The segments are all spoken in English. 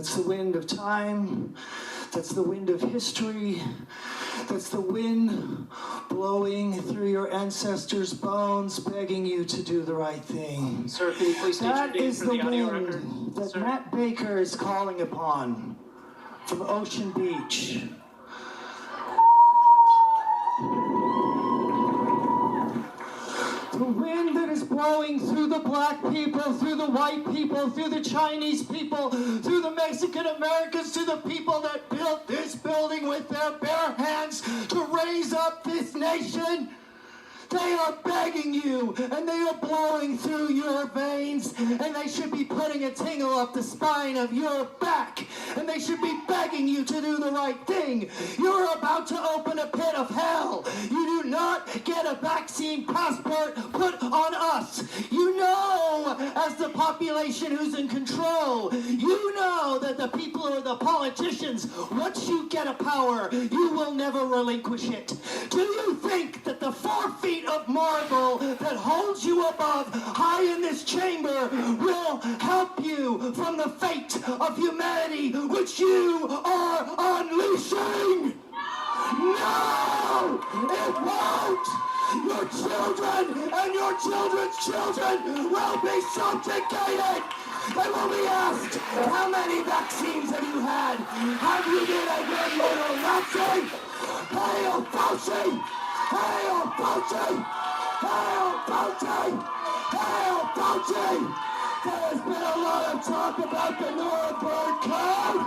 That's the wind of time. That's the wind of history. That's the wind blowing through your ancestors' bones, begging you to do the right thing. Sir, can you please state your name for the audio record? That is the wind that Sir. Matt Baker is calling upon from Ocean Beach. The wind that is blowing through the black people, through the white people, through the Chinese people, through the Mexican Americans, to the people that built this building with their bare hands to raise up this nation. They are begging you, and they are blowing through your veins, and they should be putting a tingle up the spine of your back, and they should be begging you to do the right thing. You're about to open a pit of hell. You do not get a vaccine passport put on us. You know, as the population who's in control, you know that the people who are the politicians, once you get a power, you will never relinquish it. Do you think that the 4 feet of marble that holds you above high in this chamber will help you from the fate of humanity which you are unleashing? No! It won't! Your children and your children's children will be subjugated! They will be asked, how many vaccines have you had? Have you been a good little Nazi? Hail Fauci! Hail Fauci! Hail Fauci! Hail Fauci! There's been a lot of talk about the Nuremberg Code.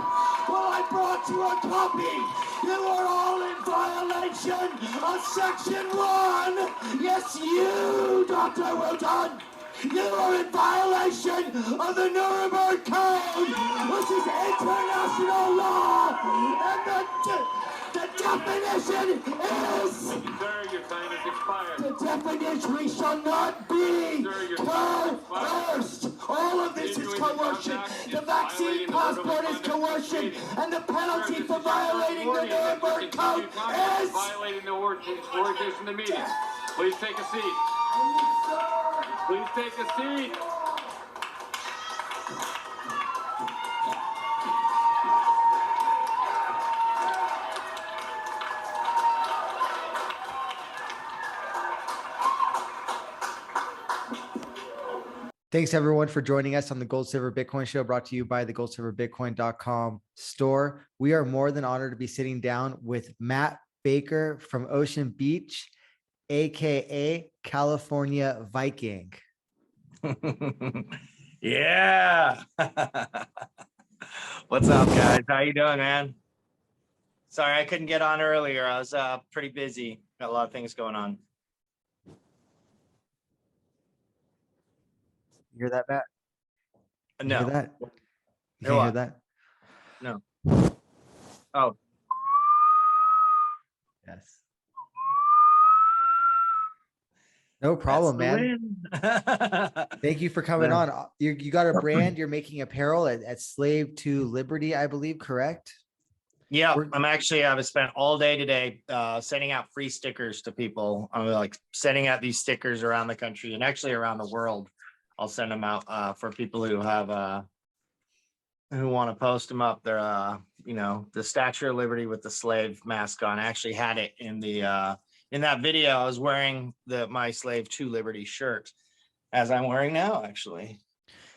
Well, I brought you a copy. You are all in violation of Section 1. Yes, you, Dr. Wilton. You are in violation of the Nuremberg Code, which is international law. And the definition is... Sir, your time has expired. The definition shall not be coerced. All of this is coercion. The vaccine passport is coercion. And the penalty for violating the Nuremberg Code is... violating the orientation of the meeting. Please take a seat. Please take a seat. Thanks everyone for joining us on the Gold Silver Bitcoin Show, brought to you by the GoldSilverBitcoin.com store. We are more than honored to be sitting down with Matt Baker from Ocean Beach, aka California Viking. Yeah. What's up, guys? How you doing, man? Sorry, I couldn't get on earlier. I was pretty busy. Got a lot of things going on. You hear that, Matt? You No. hear that? You Hear can't hear what? that? No. Oh, Yes. No problem, man. Thank you for coming Yeah. on. You got a brand, you're making apparel at Slave to Liberty, I believe, correct? Yeah, We're- I've spent all day today sending out free stickers to people. I'm like sending out these stickers around the country and actually around the world. I'll send them out for people who have who want to post them up. They're you know, the Statue of Liberty with the slave mask on. I actually had it in the in that video. I was wearing my Slave to Liberty shirt, as I'm wearing now, actually.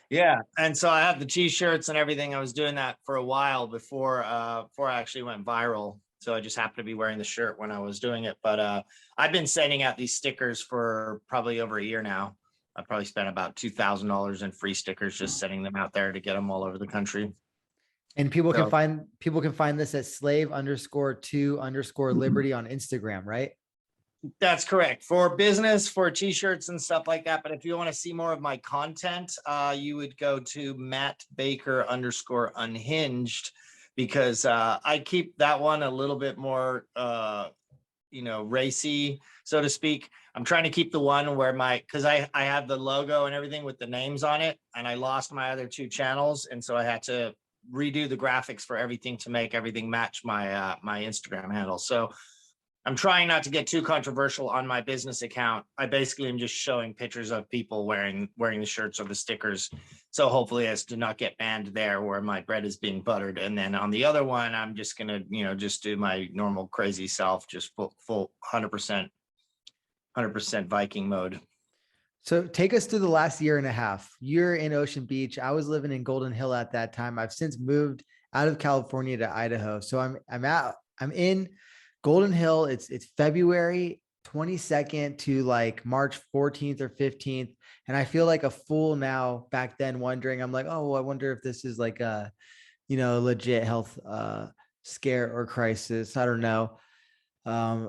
Yeah, and so I have the t-shirts and everything. I was doing that for a while before I actually went viral. So I just happened to be wearing the shirt when I was doing it. But I've been sending out these stickers for probably over a year now. I probably spent about $2,000 in free stickers just sending them out there to get them all over the country. And people So- can find this at slave_to_liberty on Instagram, right? That's correct. For business, for t-shirts and stuff like that. But if you want to see more of my content, you would go to Matt Baker _unhinged, because I keep that one a little bit more you know, racy, so to speak. I'm trying to keep the one where because I have the logo and everything with the names on it, and I lost my other 2 channels, and so I had to redo the graphics for everything to make everything match my my Instagram handle. So I'm trying not to get too controversial on my business account. I basically am just showing pictures of people wearing the shirts or the stickers. So hopefully as to not get banned there where my bread is being buttered. And then on the other one, I'm just going to, just do my normal crazy self, just full 100% Viking mode. So take us through the last year and a half. You're in Ocean Beach. I was living in Golden Hill at that time. I've since moved out of California to Idaho. So I'm in Golden Hill. It's February 22nd to like March 14th or 15th. And I feel like a fool now. Back then wondering, I'm like, oh, I wonder if this is like a, legit health scare or crisis. I don't know.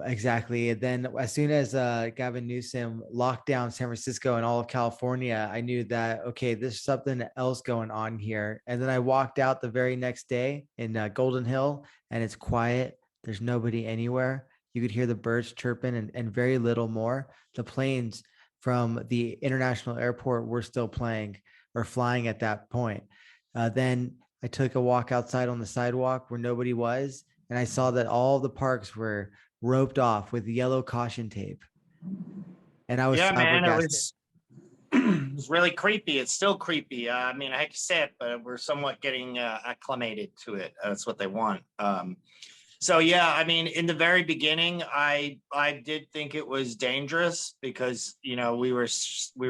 Exactly. And then as soon as Gavin Newsom locked down San Francisco and all of California, I knew that, okay, there's something else going on here. And then I walked out the very next day in Golden Hill, and it's quiet. There's nobody anywhere. You could hear the birds chirping and very little more. The planes from the international airport were still playing or flying at that point. Then I took a walk outside on the sidewalk where nobody was, and I saw that all the parks were roped off with yellow caution tape. And I was Man, flabbergasted. it was really creepy. It's still creepy. I mean, I hate to say it, but we're somewhat getting acclimated to it. That's what they want. So yeah, I mean, in the very beginning, I did think it was dangerous because we were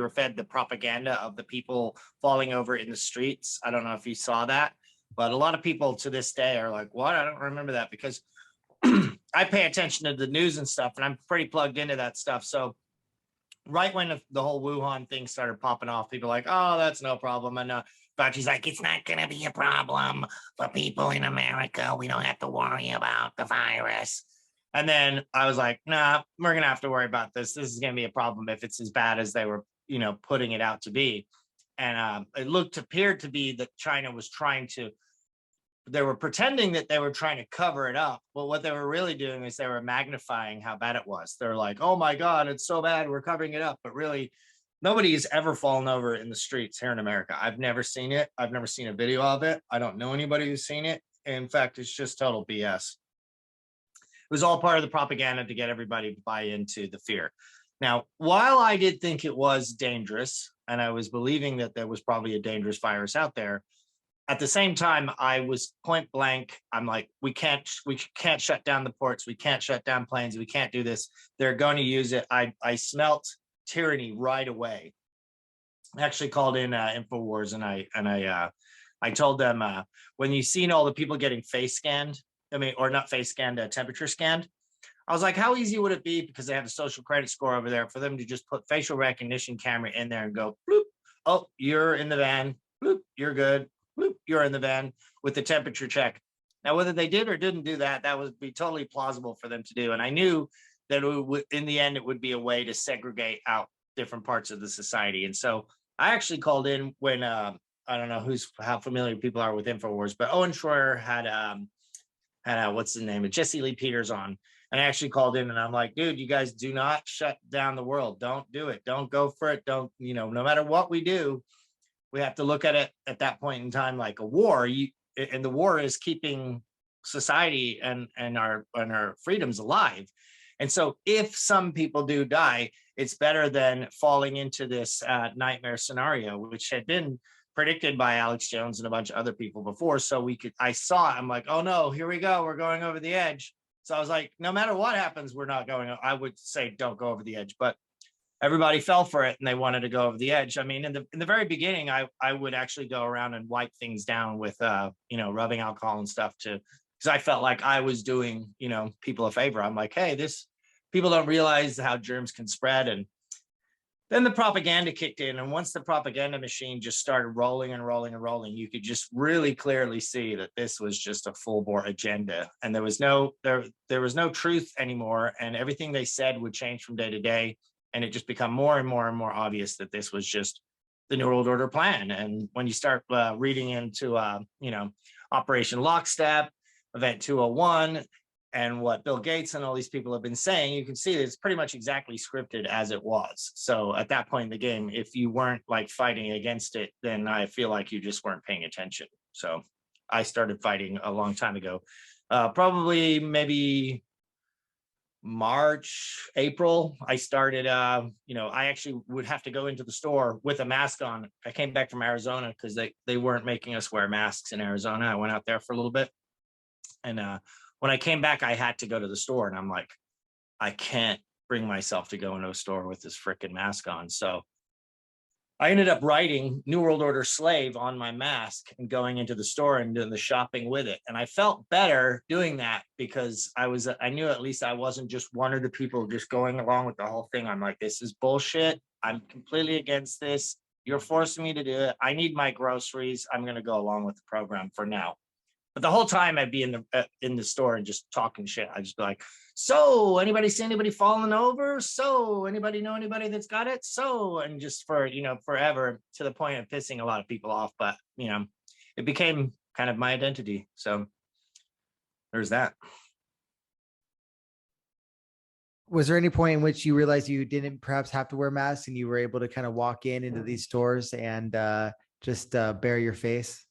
fed the propaganda of the people falling over in the streets. I don't know if you saw that, but a lot of people to this day are like, "What? I don't remember that," because I pay attention to the news and stuff, and I'm pretty plugged into that stuff. So right when the whole Wuhan thing started popping off, people are like, "Oh, that's no problem," and Fauci's like, "It's not going to be a problem for people in America. We don't have to worry about the virus." And then I was like, "Nah, we're going to have to worry about this. This is going to be a problem if it's as bad as they were, putting it out to be." And it appeared to be that China was they were pretending that they were trying to cover it up. But what they were really doing is they were magnifying how bad it was. They're like, "Oh my God, it's so bad. We're covering it up." But really, nobody has ever fallen over in the streets here in America. I've never seen it. I've never seen a video of it. I don't know anybody who's seen it. In fact, it's just total BS. It was all part of the propaganda to get everybody to buy into the fear. Now, while I did think it was dangerous, and I was believing that there was probably a dangerous virus out there, at the same time, I was point blank. I'm like, we can't shut down the ports. We can't shut down planes. We can't do this. They're going to use it. I smelt tyranny right away. I actually called in InfoWars and I told them when you seen all the people getting face scanned, or not face scanned, temperature scanned. I was like, how easy would it be, because they have a social credit score over there, for them to just put facial recognition camera in there and go, bloop, oh, you're in the van, bloop, you're good. You're in the van with the temperature check. Now, whether they did or didn't do that, that would be totally plausible for them to do. And I knew that in the end, it would be a way to segregate out different parts of the society. And so I actually called in when, I don't know how familiar people are with InfoWars, but Owen Schroyer had what's the name of Jesse Lee Peters on. And I actually called in and I'm like, dude, you guys do not shut down the world. Don't do it. Don't go for it. Don't, no matter what we do, we have to look at it at that point in time like a war. And the war is keeping society and our freedoms alive. And so if some people do die, it's better than falling into this nightmare scenario, which had been predicted by Alex Jones and a bunch of other people before. So I'm like, oh no, here we go. We're going over the edge. So I was like, no matter what happens, we're not going. I would say don't go over the edge, but everybody fell for it and they wanted to go over the edge. I mean, in the very beginning, I would actually go around and wipe things down with, rubbing alcohol and stuff because I felt like I was doing, people a favor. I'm like, hey, people don't realize how germs can spread. And then the propaganda kicked in. And once the propaganda machine just started rolling and rolling and rolling, you could just really clearly see that this was just a full bore agenda. And there was no truth anymore. And everything they said would change from day to day. And it just become more and more and more obvious that this was just the New World Order plan. And when you start reading into, Operation Lockstep, Event 201, and what Bill Gates and all these people have been saying, you can see that it's pretty much exactly scripted as it was. So at that point in the game, if you weren't like fighting against it, then I feel like you just weren't paying attention. So I started fighting a long time ago, probably maybe March, April, I started, I actually would have to go into the store with a mask on. I came back from Arizona because they weren't making us wear masks in Arizona. I went out there for a little bit. And when I came back, I had to go to the store, and I'm like, I can't bring myself to go into a store with this freaking mask on. So I ended up writing New World Order slave on my mask and going into the store and doing the shopping with it. And I felt better doing that because I knew at least I wasn't just one of the people just going along with the whole thing. I'm like, this is bullshit. I'm completely against this. You're forcing me to do it. I need my groceries. I'm going to go along with the program for now. But the whole time I'd be in the store and just talking shit. I'd just be like, so anybody see anybody falling over? So anybody know anybody that's got it? So, and just for, forever, to the point of pissing a lot of people off. But, it became kind of my identity. So there's that. Was there any point in which you realized you didn't perhaps have to wear masks and you were able to kind of walk into these stores and just bare your face?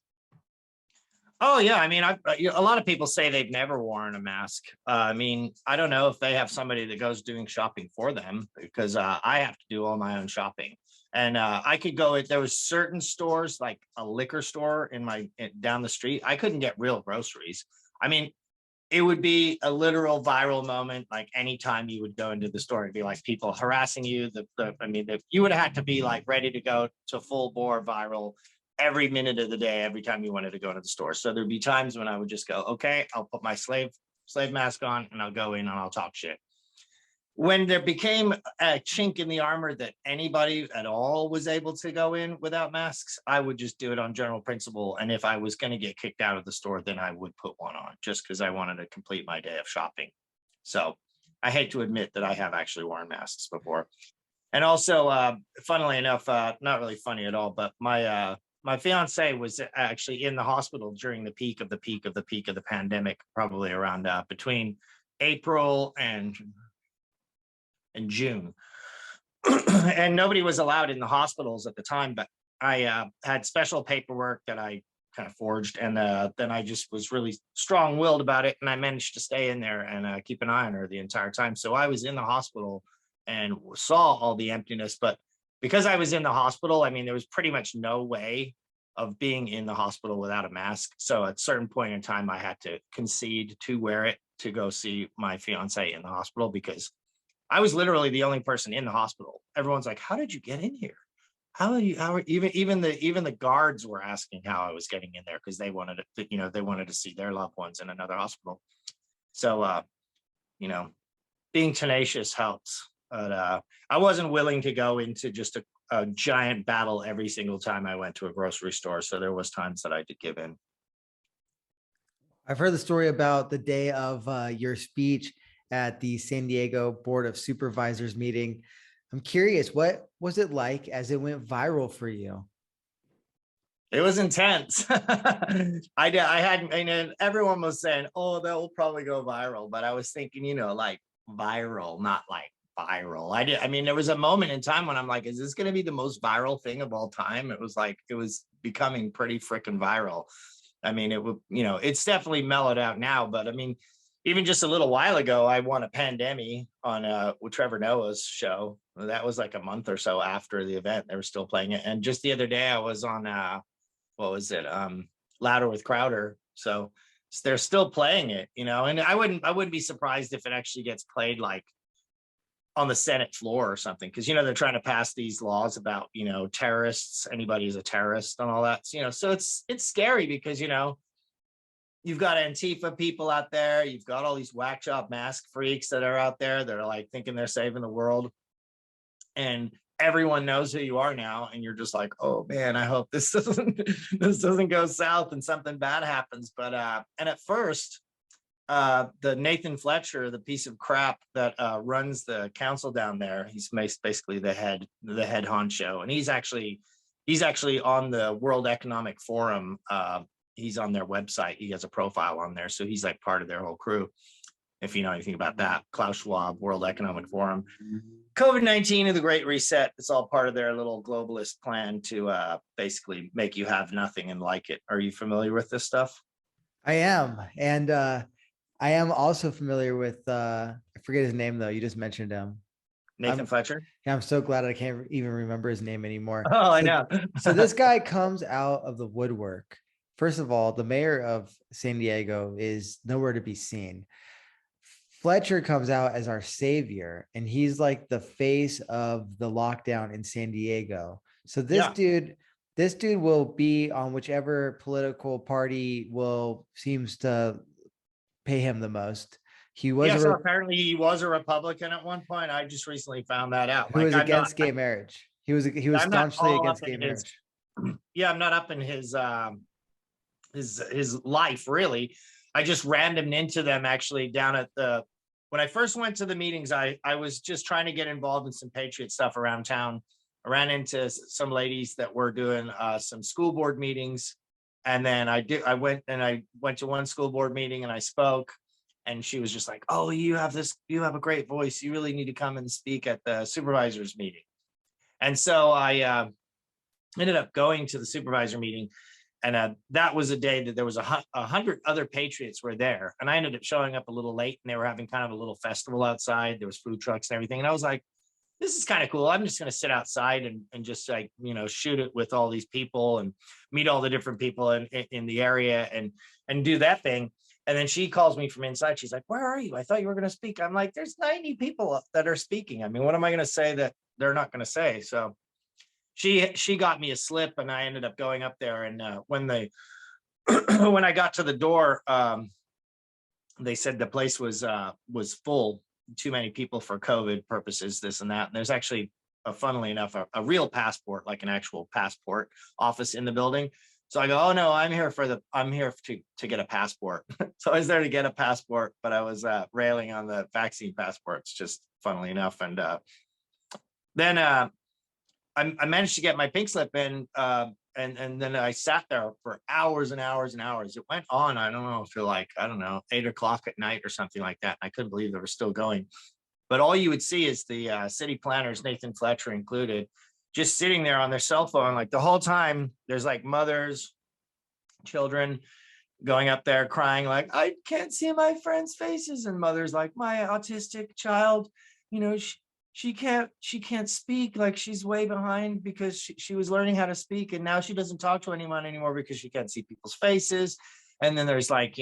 Oh yeah, I mean, a lot of people say they've never worn a mask. I mean, I don't know if they have somebody that goes doing shopping for them, because I have to do all my own shopping. And I could go. There was certain stores, like a liquor store down the street. I couldn't get real groceries. I mean, it would be a literal viral moment. Like anytime you would go into the store, it'd be like people harassing you. You would have had to be like ready to go to full bore viral every minute of the day, every time you wanted to go to the store. So there'd be times when I would just go, okay, I'll put my slave mask on and I'll go in and I'll talk shit. When there became a chink in the armor that anybody at all was able to go in without masks, I would just do it on general principle. And if I was going to get kicked out of the store, then I would put one on, just because I wanted to complete my day of shopping. So I hate to admit that I have actually worn masks before. And also, funnily enough, not really funny at all, but my fiance was actually in the hospital during the peak of the pandemic, probably around between April and June. And nobody was allowed in the hospitals at the time, but I had special paperwork that I kind of forged. And then I just was really strong-willed about it. And I managed to stay in there and keep an eye on her the entire time. So I was in the hospital and saw all the emptiness, but because I was in the hospital, I mean, there was pretty much no way of being in the hospital without a mask. So at a certain point in time, I had to concede to wear it to go see my fiance in the hospital, because I was literally the only person in the hospital. Everyone's like, how did you get in here? Even the guards were asking how I was getting in there, because they wanted to see their loved ones in another hospital. So, being tenacious helps. But I wasn't willing to go into just a giant battle every single time I went to a grocery store. So there was times that I did give in. I've heard the story about the day of your speech at the San Diego Board of Supervisors meeting. I'm curious, what was it like as it went viral for you? It was intense. Everyone was saying, oh, that will probably go viral. But I was thinking, like viral, not like viral. There was a moment in time when I'm like, is this going to be the most viral thing of all time? It was becoming pretty freaking viral. It's definitely mellowed out now, but even just a little while ago, I won a pandemic on with Trevor Noah's show. That was like a month or so after the event. They were still playing it. And just the other day I was on Louder with Crowder. So they're still playing it, and I wouldn't be surprised if it actually gets played like on the Senate floor or something, because they're trying to pass these laws about terrorists, anybody is a terrorist and all that. So it's scary because you've got Antifa people out there, you've got all these whack job mask freaks that are out there that are like thinking they're saving the world, and everyone knows who you are now, and you're just like, oh man, I hope this doesn't go south and something bad happens. But and at first, the Nathan Fletcher, the piece of crap that runs the council down there, he's basically the head honcho, and he's actually on the World Economic Forum. He's on their website. He has a profile on there, so he's like part of their whole crew. If you know anything about that, Klaus Schwab, World Economic Forum, COVID-19 and the Great Reset. It's all part of their little globalist plan to basically make you have nothing and like it. Are you familiar with this stuff? I am, and I am also familiar with, I forget his name though. You just mentioned him. Nathan Fletcher. Yeah, I'm so glad I can't even remember his name anymore. Oh, I know. So this guy comes out of the woodwork. First of all, the mayor of San Diego is nowhere to be seen. Fletcher comes out as our savior, and he's like the face of the lockdown in San Diego. So this dude will be on whichever political party seems to pay him the most. He was so apparently he was a Republican at one point. I just recently found that out. He was against gay marriage. He was staunchly against gay marriage. Yeah, I'm not up in his life really. I just randomed into them actually down at when I first went to the meetings, I was just trying to get involved in some Patriot stuff around town. I ran into some ladies that were doing some school board meetings. And then I went to one school board meeting and I spoke, and she was just like, "Oh, you have a great voice. You really need to come and speak at the supervisors meeting." And so I ended up going to the supervisor meeting. And that was a day that there was 100 other Patriots were there. And I ended up showing up a little late, and they were having kind of a little festival outside. There was food trucks and everything. And I was like, this is kind of cool. I'm just going to sit outside and just like, shoot it with all these people and meet all the different people in the area and do that thing. And then she calls me from inside. She's like, "Where are you? I thought you were going to speak." I'm like, "There's 90 people that are speaking. I mean, what am I going to say that they're not going to say?" So she got me a slip, and I ended up going up there. And when when I got to the door, they said the place was full, too many people for COVID purposes, this and that. And there's actually, funnily enough, a real passport, like an actual passport office in the building. So I go, "Oh no, I'm here to get a passport." So I was there to get a passport, but I was railing on the vaccine passports, just funnily enough. And then I managed to get my pink slip in, and then I sat there for hours and hours and hours. It went on, I don't know, for like, 8 o'clock at night or something like that. I couldn't believe they were still going. But all you would see is the city planners, Nathan Fletcher included, just sitting there on their cell phone. Like the whole time, there's like mothers, children going up there crying, like, "I can't see my friends' faces." And mothers like, "My autistic child, she can't speak, like she's way behind because she was learning how to speak, and now she doesn't talk to anyone anymore because she can't see people's faces." And then there's like,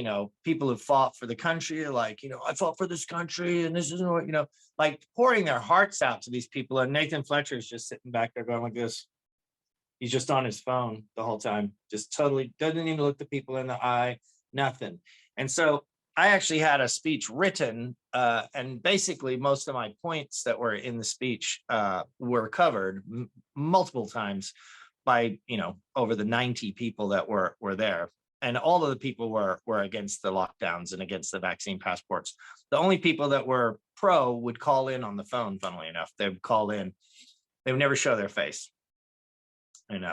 people who fought for the country, like, "I fought for this country and this isn't what," like pouring their hearts out to these people. And Nathan Fletcher is just sitting back there going like this. He's just on his phone the whole time, just totally doesn't even look the people in the eye, nothing. And so I actually had a speech written, and basically most of my points that were in the speech were covered multiple times by, over the 90 people that were there. And all of the people were against the lockdowns and against the vaccine passports. The only people that were pro would call in on the phone, funnily enough. They would call in. They would never show their face. And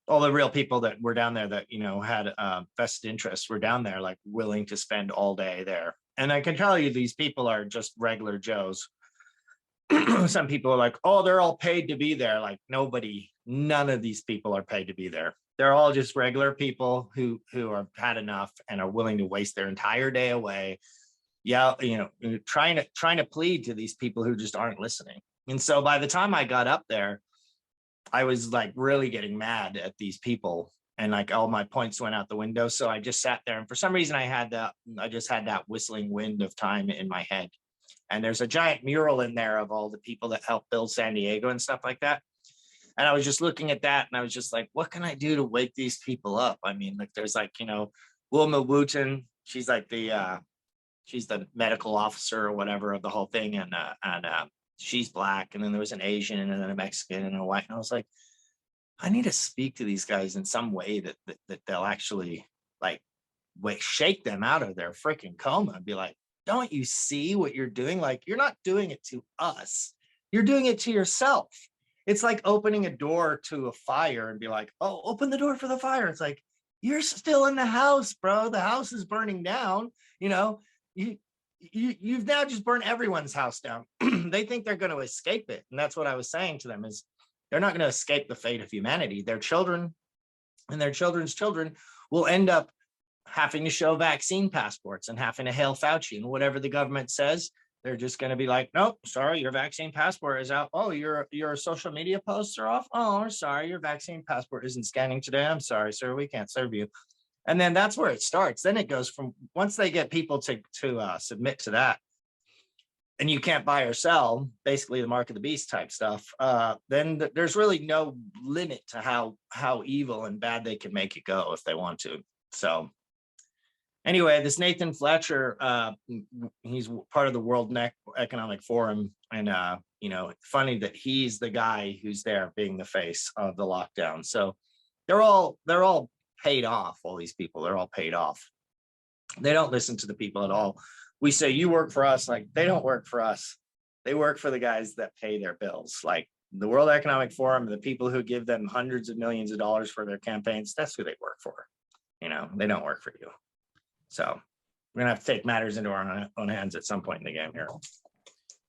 all the real people that were down there that, had vested interests were down there, like willing to spend all day there. And I can tell you, these people are just regular Joes. Some people are like, "Oh, they're all paid to be there." Like none of these people are paid to be there. They're all just regular people who are had enough and are willing to waste their entire day away. Yeah, trying to plead to these people who just aren't listening. And so by the time I got up there, I was like really getting mad at these people, and like all my points went out the window. So I just sat there, and for some reason I just had that whistling wind of time in my head. And there's a giant mural in there of all the people that helped build San Diego and stuff like that. And I was just looking at that, and I was just like, what can I do to wake these people up? I mean, like there's like, Wilma Wooten, she's like she's the medical officer or whatever of the whole thing. And she's Black. And then there was an Asian and then a Mexican and a white. And I was like, I need to speak to these guys in some way that they'll actually like shake them out of their freaking coma and be like, "Don't you see what you're doing? Like, you're not doing it to us. You're doing it to yourself." It's like opening a door to a fire and be like, "Oh, open the door for the fire." It's like, you're still in the house, bro. The house is burning down. You've now just burned everyone's house down. They think they're going to escape it. And that's what I was saying to them is they're not going to escape the fate of humanity. Their children and their children's children will end up having to show vaccine passports and having to hail Fauci and whatever the government says. They're just going to be like, nope, sorry, your vaccine passport is out. Oh, your social media posts are off. Oh, I'm sorry, your vaccine passport isn't scanning today. I'm sorry, sir, we can't serve you. And then that's where it starts. Then it goes from once they get people to submit to that, and you can't buy or sell, basically the mark of the beast type stuff. Then there's really no limit to how evil and bad they can make it go if they want to. So anyway, this Nathan Fletcher, he's part of the World Economic Forum, and funny that he's the guy who's there being the face of the lockdown. So they're all paid off. All these people, they're all paid off. They don't listen to the people at all. We say, you work for us. Like, they don't work for us. They work for the guys that pay their bills. Like the World Economic Forum, the people who give them hundreds of millions of dollars for their campaigns, that's who they work for. They don't work for you. So we're gonna have to take matters into our own hands at some point in the game here.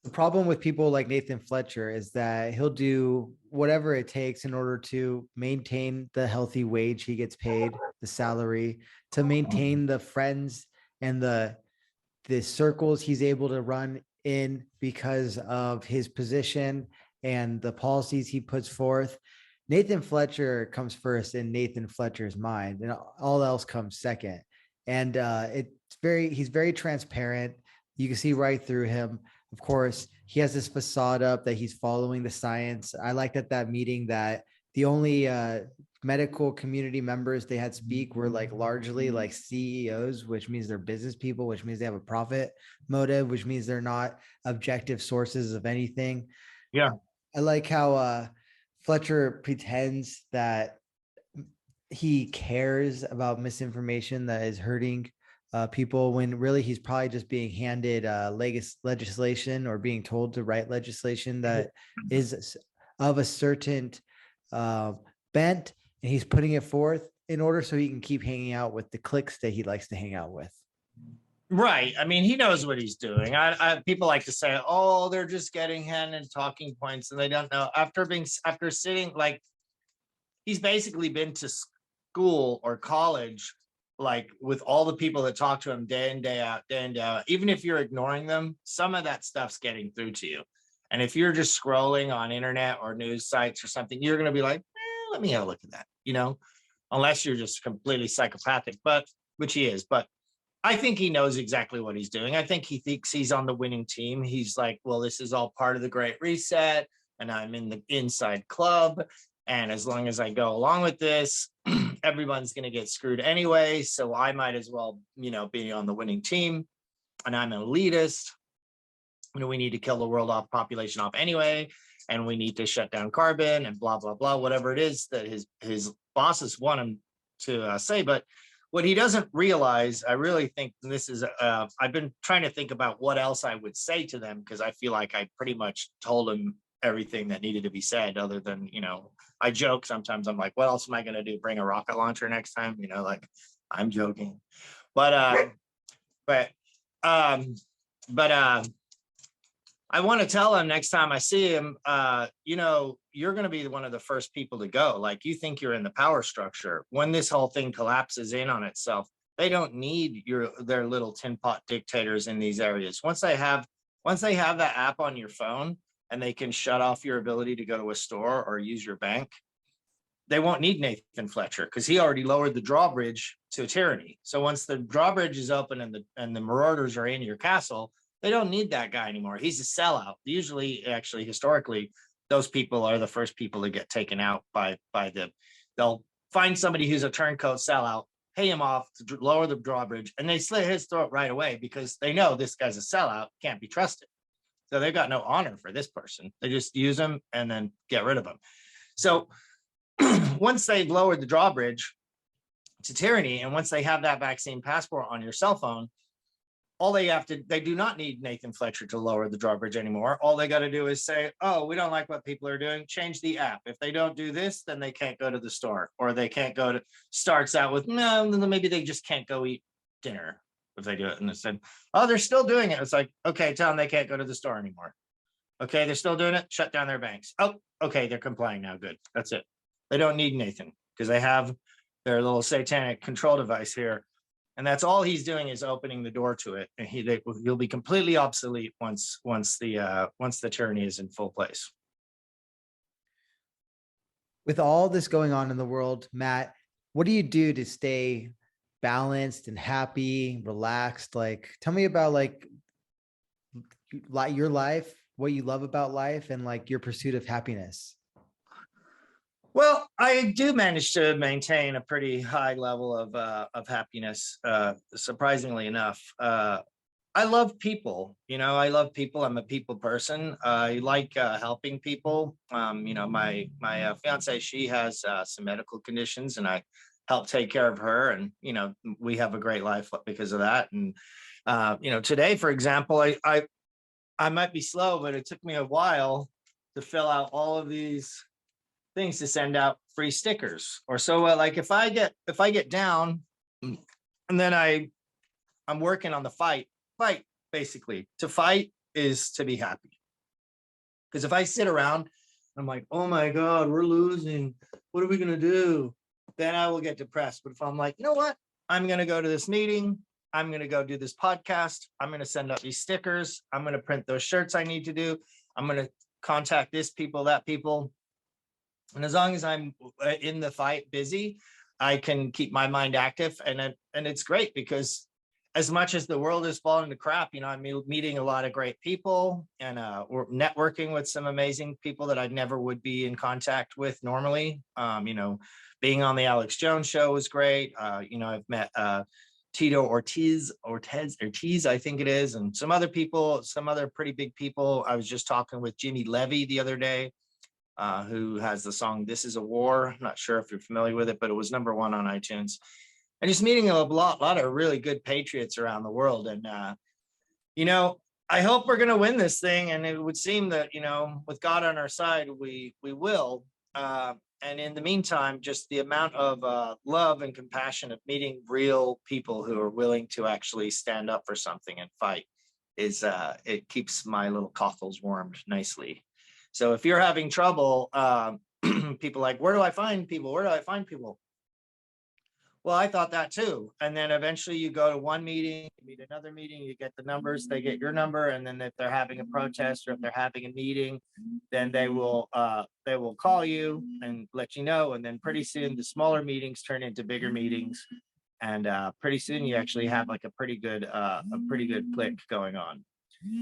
The problem with people like Nathan Fletcher is that he'll do whatever it takes in order to maintain the healthy wage he gets paid, the salary, to maintain the friends and the circles he's able to run in because of his position and the policies he puts forth. Nathan Fletcher comes first in Nathan Fletcher's mind, and all else comes second. And he's very transparent. You can see right through him. Of course, he has this facade up that he's following the science. I liked at that meeting that the only medical community members they had speak were like largely like CEOs, which means they're business people, which means they have a profit motive, which means they're not objective sources of anything. Yeah. I like how Fletcher pretends that he cares about misinformation that is hurting people, when really he's probably just being handed legislation or being told to write legislation that is of a certain bent, and he's putting it forth in order so he can keep hanging out with the cliques that he likes to hang out with. Right. I mean, he knows what he's doing. People like to say, oh, they're just getting handed talking points and they don't know. After sitting, like, he's basically been to school or college, like with all the people that talk to him day in, day out, day in, day out. Even if you're ignoring them, some of that stuff's getting through to you. And if you're just scrolling on internet or news sites or something, you're going to be like, let me have a look at that, unless you're just completely psychopathic, which he is. But I think he knows exactly what he's doing. I think he thinks he's on the winning team. He's like, well, this is all part of the Great Reset, and I'm in the inside club. And as long as I go along with this, everyone's going to get screwed anyway. So I might as well, be on the winning team. And I'm an elitist. We need to kill the world population off anyway. And we need to shut down carbon and blah, blah, blah, whatever it is that his bosses want him to say. But what he doesn't realize, I really think this is, I've been trying to think about what else I would say to them, because I feel like I pretty much told him everything that needed to be said, other than, I joke sometimes. I'm like, what else am I going to do? Bring a rocket launcher next time? Like, I'm joking. But I want to tell him next time I see him, you're going to be one of the first people to go. Like, you think you're in the power structure. When this whole thing collapses in on itself, they don't need their little tin pot dictators in these areas. Once they have that app on your phone, and they can shut off your ability to go to a store or use your bank, they won't need Nathan Fletcher, because he already lowered the drawbridge to tyranny. So once the drawbridge is open and the marauders are in your castle, they don't need that guy anymore. He's a sellout. Usually, actually, historically, those people are the first people to get taken out they'll find somebody who's a turncoat sellout, pay him off to lower the drawbridge, and they slit his throat right away because they know this guy's a sellout, can't be trusted. So they've got no honor for this person. They just use him and then get rid of him. So once they've lowered the drawbridge to tyranny, and once they have that vaccine passport on your cell phone, they do not need Nathan Fletcher to lower the drawbridge anymore. All they got to do is say, oh, we don't like what people are doing, change the app. If they don't do this, then they can't go to the store, or they can't starts out with, no, maybe they just can't go eat dinner. If they do it, and they said, oh, they're still doing it. It's like, okay, tell them they can't go to the store anymore. Okay, they're still doing it. Shut down their banks. Oh, okay, they're complying now. Good. That's it. They don't need Nathan, because they have their little satanic control device here. And that's all he's doing is opening the door to it. And he'll be completely obsolete once the tyranny is in full place. With all this going on in the world, Matt, what do you do to stay balanced and happy, relaxed? Like, tell me about like your life, what you love about life, and like your pursuit of happiness. Well, I do manage to maintain a pretty high level of happiness, surprisingly enough. I love people, I love people. I'm a people person. I like helping people. My fiance, she has some medical conditions, and I help take care of her, and we have a great life because of that. And today, for example, I might be slow, but it took me a while to fill out all of these things to send out free stickers. Or so like if I get down, and then I'm working on the fight basically. To fight is to be happy. Because if I sit around, I'm like, oh my God, we're losing, what are we gonna do? Then I will get depressed. But if I'm like, you know what, I'm gonna go to this meeting, I'm gonna go do this podcast, I'm gonna send out these stickers, I'm gonna print those shirts I need to do, I'm gonna contact this people, that people. And as long as I'm in the fight busy, I can keep my mind active. And it's great because as much as the world is falling to crap, I'm meeting a lot of great people, and we're networking with some amazing people that I never would be in contact with normally. Being on the Alex Jones show was great. I've met Tito Ortiz, I think it is, and some other people, some other pretty big people. I was just talking with Jimmy Levy the other day, who has the song "This Is a War." I'm not sure if you're familiar with it, but it was #1 on iTunes. And just meeting a lot of really good patriots around the world. And, I hope we're going to win this thing. And it would seem that, with God on our side, we will. And in the meantime, just the amount of love and compassion of meeting real people who are willing to actually stand up for something and fight it keeps my little cockles warmed nicely. So if you're having trouble, people like, where do I find people? Where do I find people? Well, I thought that too. And then eventually you go to one meeting, you meet another meeting, you get the numbers, they get your number. And then if they're having a protest or if they're having a meeting, then they will call you and let you know. And then pretty soon the smaller meetings turn into bigger meetings. And pretty soon you actually have like a pretty good click going on.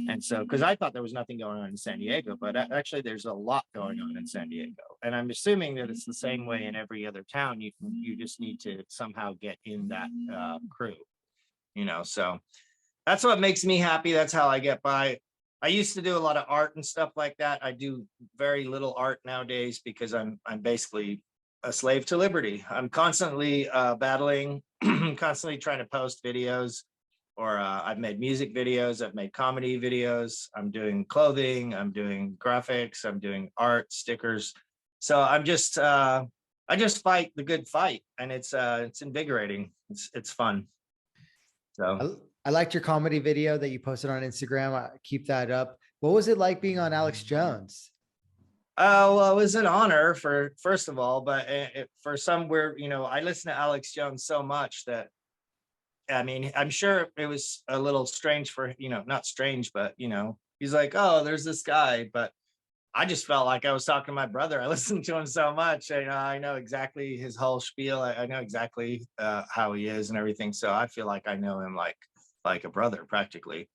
And so, because I thought there was nothing going on in San Diego, but actually there's a lot going on in San Diego. And I'm assuming that it's the same way in every other town. You just need to somehow get in that crew, so that's what makes me happy. That's how I get by. I used to do a lot of art and stuff like that. I do very little art nowadays because I'm basically a slave to liberty. I'm constantly battling, constantly trying to post videos. Or I've made music videos, I've made comedy videos, I'm doing clothing, I'm doing graphics, I'm doing art, stickers. So I just fight the good fight, and it's invigorating. It's fun. So I liked your comedy video that you posted on Instagram. Keep that up. What was it like being on Alex Jones? Well, it was an honor first of all, but for some weird, I listen to Alex Jones so much that, I mean, I'm sure it was a little strange for, not strange, but, he's like, oh, there's this guy. But I just felt like I was talking to my brother. I listened to him so much. I know exactly his whole spiel. I know exactly how he is and everything. So I feel like I know him like a brother practically.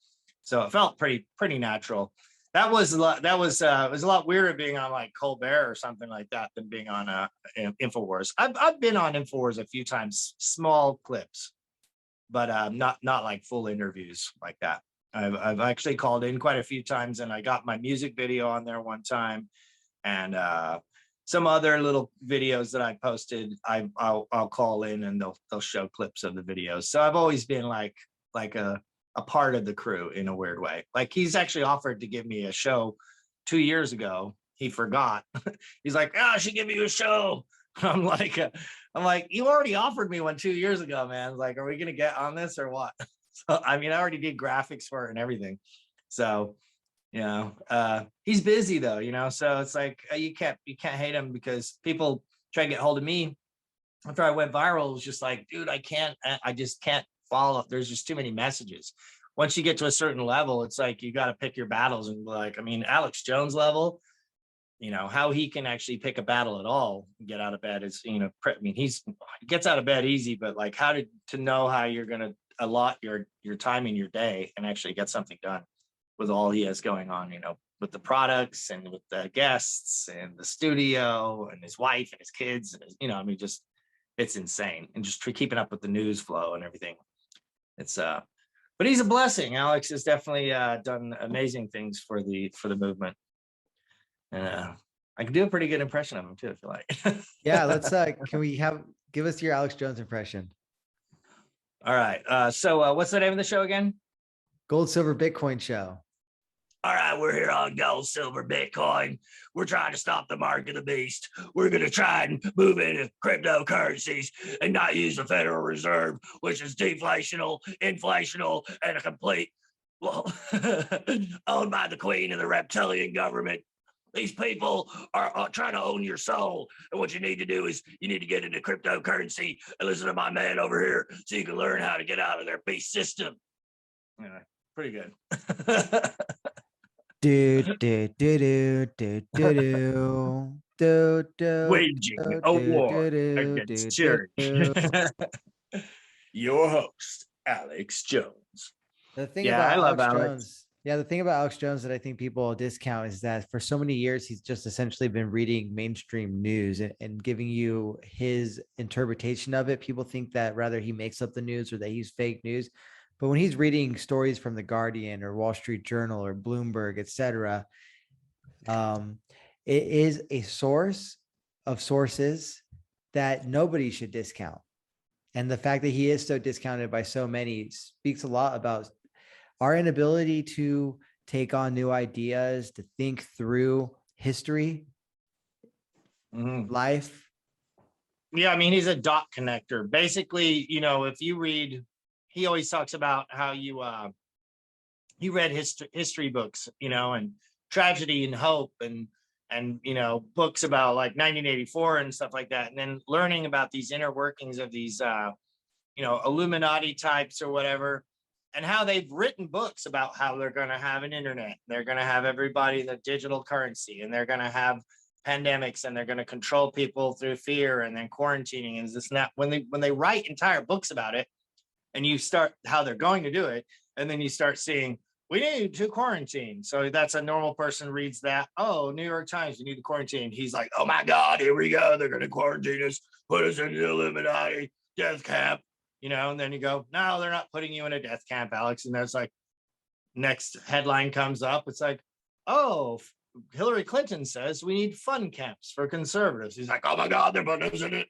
So it felt pretty natural. It was a lot weirder being on like Colbert or something like that than being on InfoWars. I've been on InfoWars a few times, small clips, but not like full interviews like that. I've actually called in quite a few times, and I got my music video on there one time, and some other little videos that I posted. I'll call in and they'll show clips of the videos. So I've always been like a part of the crew in a weird way. Like he's actually offered to give me a show 2 years ago. He forgot. He's like, I should give you a show. I'm like, you already offered me one 2 years ago, man. Like, are we gonna get on this or what? So, I mean, I already did graphics for it and everything. So, he's busy though, so it's like you can't hate him, because people try to get hold of me after I went viral. It was just like, dude, I just can't follow. There's just too many messages. Once you get to a certain level, it's like you got to pick your battles. And like, I mean, Alex Jones level, how he can actually pick a battle at all and get out of bed is, I mean, he gets out of bed easy, but like to know how you're going to allot your time in your day and actually get something done with all he has going on, with the products and with the guests and the studio and his wife and his kids, and I mean, just, it's insane. And just keeping up with the news flow and everything. It's, but he's a blessing. Alex has definitely done amazing things for the movement. And I can do a pretty good impression of him too, if you like. Yeah, let's give us your Alex Jones impression. All right. So what's the name of the show again? Gold Silver Bitcoin Show. All right, we're here on Gold, Silver, Bitcoin. We're trying to stop the mark of the beast. We're going to try and move into cryptocurrencies and not use the Federal Reserve, which is deflational, inflational, and a complete, well, owned by the Queen and the reptilian government. These people are trying to own your soul. And what you need to do is you need to get into cryptocurrency and listen to my man over here so you can learn how to get out of their beast system. Yeah, pretty good. Waging a war against tyranny. Your host, Alex Jones. The thing about Alex Jones, the thing about Alex Jones that I think people discount is that for so many years, he's just essentially been reading mainstream news and giving you his interpretation of it. People think that rather he makes up the news or that he's fake news. But when he's reading stories from The Guardian or Wall Street Journal or Bloomberg, etc., it is a source of sources that nobody should discount. And the fact that he is so discounted by so many speaks a lot about our inability to take on new ideas, to think through history, life. Yeah, I mean, he's a dot connector. Basically, if you read, he always talks about how he read history books, and Tragedy and Hope and books about like 1984 and stuff like that. And then learning about these inner workings of these, Illuminati types or whatever, and how they've written books about how they're going to have an internet. They're going to have everybody the digital currency, and they're going to have pandemics, and they're going to control people through fear and then quarantining and this and that. When they write entire books about it, and you start how they're going to do it, and then you start seeing, we need to quarantine. So that's a normal person reads that. Oh, New York Times, you need to quarantine. He's like, oh my God, here we go. They're going to quarantine us, put us in the Illuminati death camp, and then you go, no, they're not putting you in a death camp, Alex. And there's like, next headline comes up. It's like, oh, Hillary Clinton says we need fun camps for conservatives. He's like, oh my God, they're putting us in it.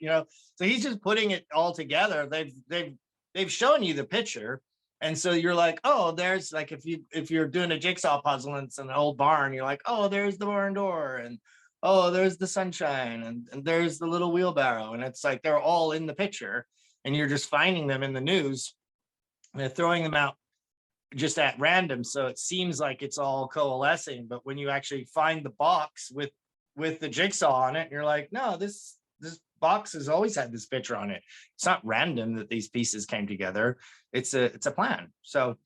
So he's just putting it all together. They've shown you the picture. And so you're like, oh, there's like, if you're doing a jigsaw puzzle and it's an old barn, you're like, oh, there's the barn door, and oh, there's the sunshine, and there's the little wheelbarrow. And it's like, they're all in the picture, and you're just finding them in the news, and they're throwing them out just at random. So it seems like it's all coalescing, but when you actually find the box with the jigsaw on it, you're like, no, this box has always had this picture on it. It's not random that these pieces came together. It's a plan. So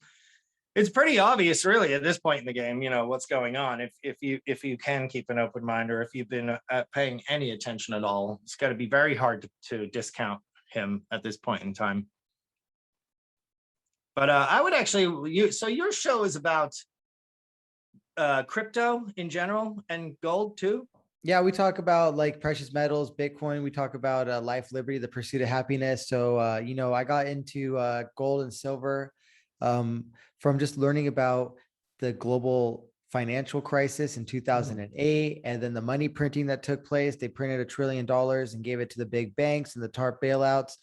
it's pretty obvious, really, at this point in the game, what's going on. If you can keep an open mind, or if you've been paying any attention at all, it's got to be very hard to discount him at this point in time. But I would actually, so your show is about crypto in general and gold too? Yeah, we talk about like precious metals, Bitcoin. We talk about life, liberty, the pursuit of happiness. So, I got into gold and silver from just learning about the global financial crisis in 2008, and then the money printing that took place. They printed $1 trillion and gave it to the big banks and the TARP bailouts.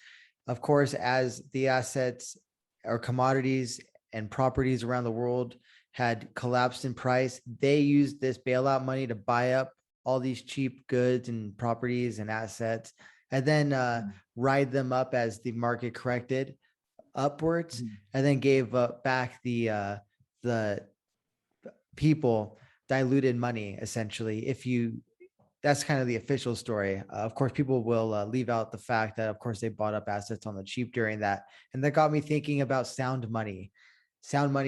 Of course, as the assets or commodities and properties around the world had collapsed in price, they used this bailout money to buy up all these cheap goods and properties and assets, and then ride them up as the market corrected upwards, and then gave back the people diluted money, essentially. If you that's kind of the official story. Of course, people will leave out the fact that, of course, they bought up assets on the cheap during that. And that got me thinking about sound money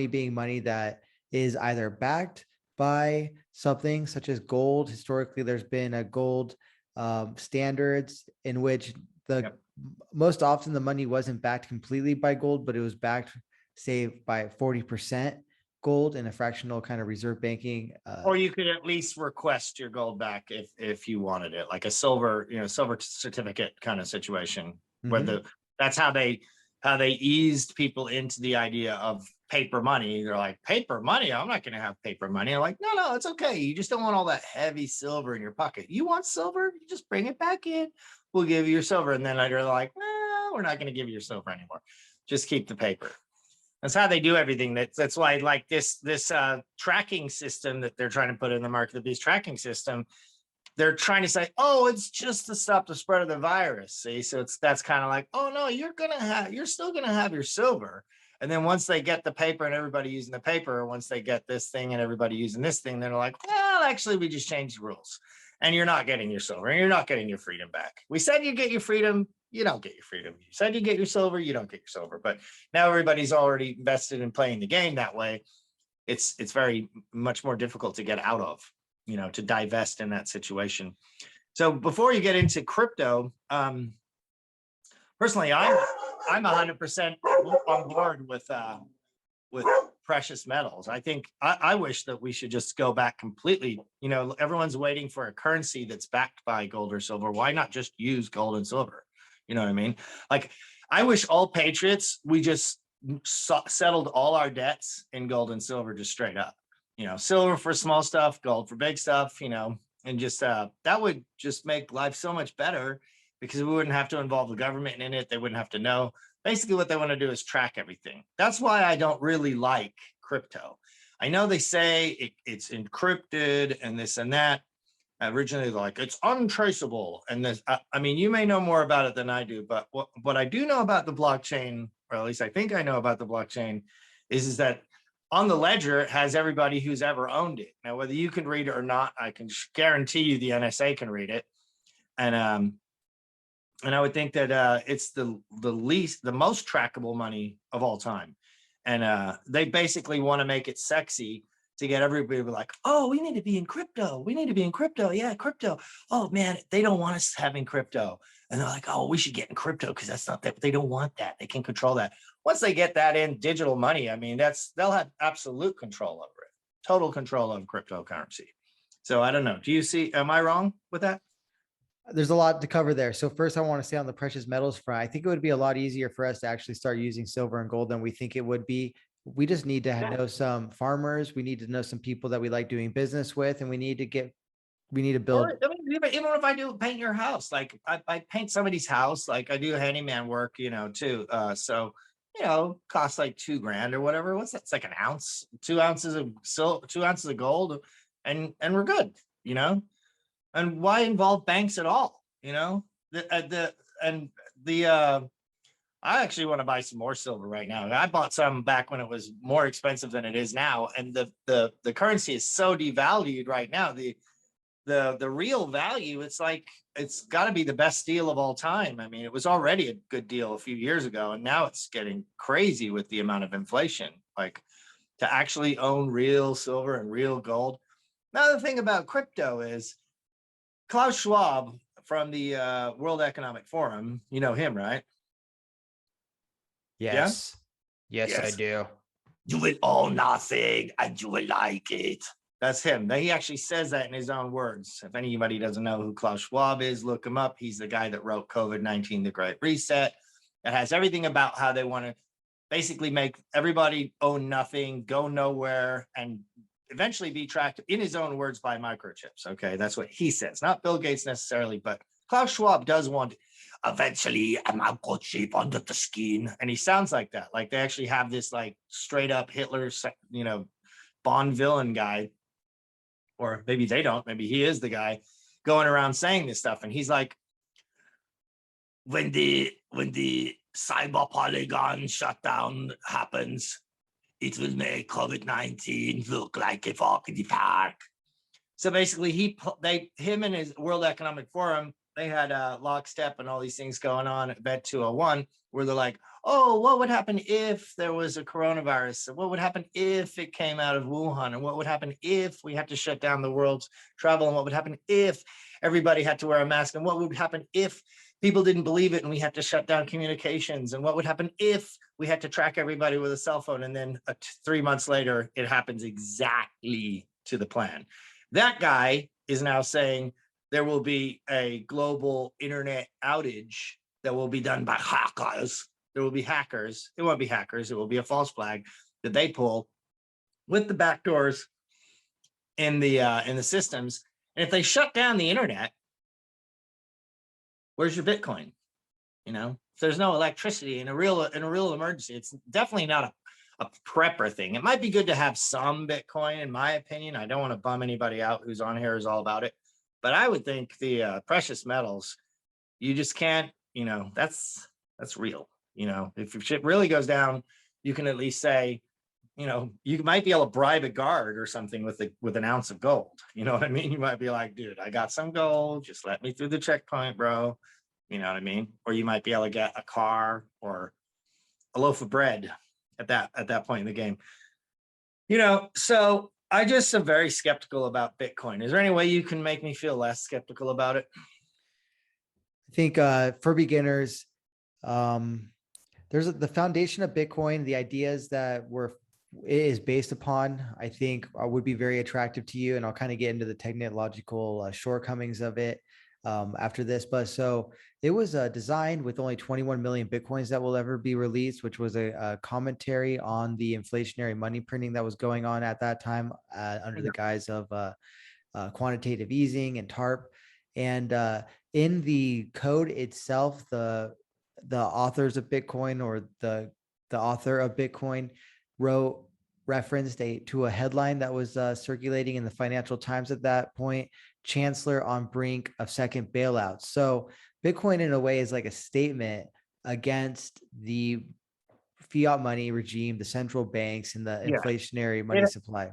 being money that is either backed by something such as gold. Historically, there's been a gold standards in which most often the money wasn't backed completely by gold, but it was backed, say, by 40% gold in a fractional kind of reserve banking. Or you could at least request your gold back if you wanted it, like a silver, silver certificate kind of situation, where that's how they eased people into the idea of paper money. They're like, paper money? I'm not going to have paper money. I'm like, no, it's okay. You just don't want all that heavy silver in your pocket. You want silver? You just bring it back in. We'll give you your silver. And then they're like, no, we're not going to give you your silver anymore. Just keep the paper. That's how they do everything. That's why, like this tracking system that they're trying to put in the market, the beast tracking system, they're trying to say, oh, it's just to stop the spread of the virus. See, so that's kind of like, oh no, you're still gonna have your silver. And then once they get the paper and everybody using the paper, or once they get this thing and everybody using this thing, they're like, well, actually, we just changed the rules, and you're not getting your silver, and you're not getting your freedom back. We said you get your freedom. You don't get your freedom. You said you get your silver, you don't get your silver. But now everybody's already invested in playing the game that way. It's very much more difficult to get out of, to divest in that situation. So before you get into crypto, personally, I'm 100% on board with precious metals. I think I wish that we should just go back completely. Everyone's waiting for a currency that's backed by gold or silver. Why not just use gold and silver? You know what I mean? Like, I wish all patriots, we just settled all our debts in gold and silver, just straight up, silver for small stuff, gold for big stuff, and just that would just make life so much better, because we wouldn't have to involve the government in it. They wouldn't have to know. Basically, what they want to do is track everything. That's why I don't really like crypto. I know they say it's encrypted and this and that. Originally, like, it's untraceable, and this, I mean, you may know more about it than I do, but what I do know about the blockchain, or at least I think I know about the blockchain, is that on the ledger it has everybody who's ever owned it. Now, whether you can read it or not, I can guarantee you the NSA can read it, and I would think that it's the most trackable money of all time, and they basically want to make it sexy to get everybody to be like, oh, we need to be in crypto. We need to be in crypto. Yeah, crypto. Oh man, they don't want us having crypto. And they're like, oh, we should get in crypto because that's not that. They don't want that. They can control that. Once they get that in digital money, I mean, they'll have absolute control over it. Total control of cryptocurrency. So I don't know. Am I wrong with that? There's a lot to cover there. So first, I want to say on the precious metals front, I think it would be a lot easier for us to actually start using silver and gold than we think it would be. We just need to know some farmers. We need to know some people that we like doing business with, and we need to build. Even if I do paint your house, like I paint somebody's house, like I do handyman work, too. So, costs like $2,000 or whatever. What's that? It's like an ounce, 2 ounces of silver, 2 ounces of gold, and we're good, And why involve banks at all? I actually want to buy some more silver right now. I bought some back when it was more expensive than it is now, and the currency is so devalued right now. The real value, it's like it's got to be the best deal of all time. I mean, it was already a good deal a few years ago, and now it's getting crazy with the amount of inflation. Like, to actually own real silver and real gold. Another thing about crypto is Klaus Schwab from the World Economic Forum. You know him, right? Yes. Yeah? Yes, I do. You will own nothing and you will like it. That's him. He actually says that in his own words. If anybody doesn't know who Klaus Schwab is, look him up. He's the guy that wrote COVID-19, The Great Reset. That has everything about how they want to basically make everybody own nothing, go nowhere, and eventually be tracked, in his own words, by microchips. Okay, that's what he says. Not Bill Gates necessarily, but Klaus Schwab does want eventually a microchip under the skin. And he sounds like that. Like, they actually have this like straight up Hitler, Bond villain guy, or maybe they don't, maybe he is the guy going around saying this stuff. And he's like, when the cyber polygon shutdown happens, it will make COVID-19 look like a walk in the park. So basically, him and his World Economic Forum, they had lockstep and all these things going on at Bet 201, where they're like, oh, what would happen if there was a coronavirus? What would happen if it came out of Wuhan? And what would happen if we had to shut down the world's travel? And what would happen if everybody had to wear a mask? And what would happen if people didn't believe it and we had to shut down communications? And what would happen if we had to track everybody with a cell phone? And then 3 months later, it happens exactly to the plan. That guy is now saying there will be a global internet outage that will be done by hackers. There will be hackers. It won't be hackers. It will be a false flag that they pull with the backdoors in the systems. And if they shut down the internet, where's your Bitcoin? You know, if there's no electricity in a real emergency, it's definitely not a prepper thing. It might be good to have some Bitcoin, in my opinion. I don't want to bum anybody out who's on here is all about it. But I would think the precious metals, you just can't, you know, that's real. You know, if your shit really goes down, you can at least say, you know, you might be able to bribe a guard or something with an ounce of gold. You know what I mean? You might be like, dude, I got some gold. Just let me through the checkpoint, bro. You know what I mean? Or you might be able to get a car or a loaf of bread at that point in the game. You know, so I just am very skeptical about Bitcoin. Is there any way you can make me feel less skeptical about it? I think for beginners, there's the foundation of Bitcoin, the ideas that it is based upon, I think would be very attractive to you. And I'll kind of get into the technological shortcomings of it after this. But so it was designed with only 21 million Bitcoins that will ever be released, which was a commentary on the inflationary money printing that was going on at that time under the guise of quantitative easing and TARP. And in the code itself, the authors of Bitcoin, or the author of Bitcoin, referenced to a headline that was circulating in the Financial Times at that point: Chancellor on brink of second bailout. So Bitcoin in a way is like a statement against the fiat money regime, the central banks, and the inflationary money supply.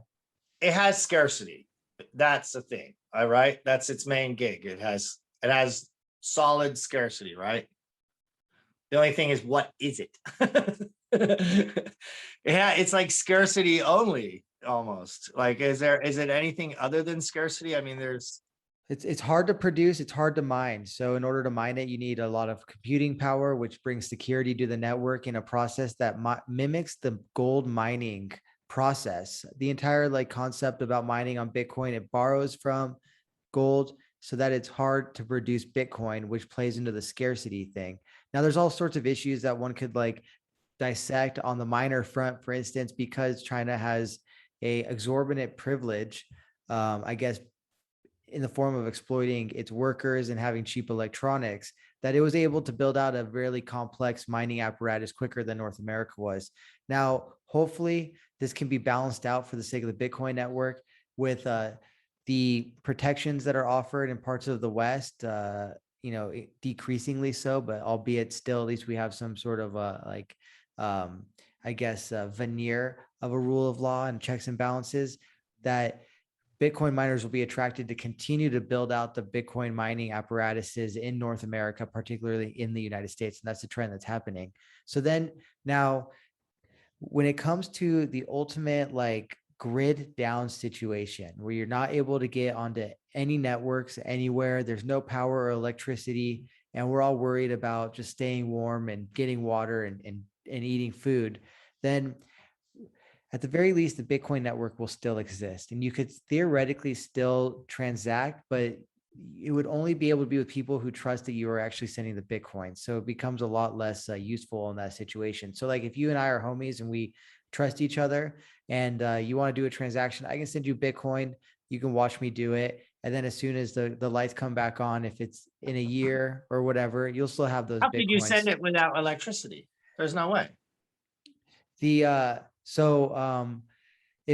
It has scarcity. That's the thing. All right. That's its main gig. It has solid scarcity, right? The only thing is, what is it? Yeah, it's like scarcity only, almost. Like, is it anything other than scarcity? I mean, it's hard to produce, it's hard to mine. So in order to mine it, you need a lot of computing power, which brings security to the network in a process that mimics the gold mining process. The entire concept about mining on Bitcoin, it borrows from gold so that it's hard to produce Bitcoin, which plays into the scarcity thing. Now, there's all sorts of issues that one could dissect on the miner front, for instance, because China has a exorbitant privilege, I guess, in the form of exploiting its workers and having cheap electronics, that it was able to build out a really complex mining apparatus quicker than North America was. Now, hopefully this can be balanced out for the sake of the Bitcoin network with the protections that are offered in parts of the West, decreasingly so, but albeit still, at least we have some sort of veneer of a rule of law and checks and balances, that Bitcoin miners will be attracted to continue to build out the Bitcoin mining apparatuses in North America, particularly in the United States. And that's the trend that's happening. So then now, when it comes to the ultimate grid down situation where you're not able to get onto any networks anywhere, there's no power or electricity, and we're all worried about just staying warm and getting water and eating food, then at the very least, the Bitcoin network will still exist, and you could theoretically still transact, but it would only be able to be with people who trust that you are actually sending the Bitcoin. So it becomes a lot less useful in that situation. So if you and I are homies and we trust each other, and you want to do a transaction, I can send you Bitcoin. You can watch me do it. And then as soon as the lights come back on, if it's in a year or whatever, you'll still have those Bitcoins. How could you send it without electricity? There's no way. It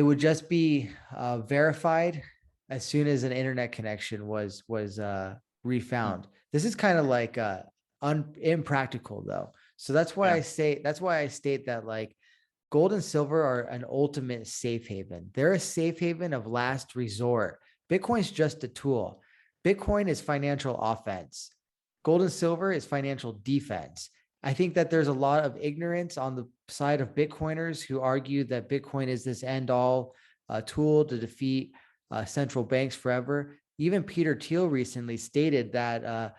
would just be verified as soon as an internet connection was refound. This is kind of impractical though. So that's why I state that gold and silver are an ultimate safe haven. They're a safe haven of last resort Bitcoin's just a tool. Bitcoin is financial offense. Gold and silver is financial defense. I think that there's a lot of ignorance on the side of Bitcoiners who argue that Bitcoin is this end-all tool to defeat central banks forever. Even Peter Thiel recently stated that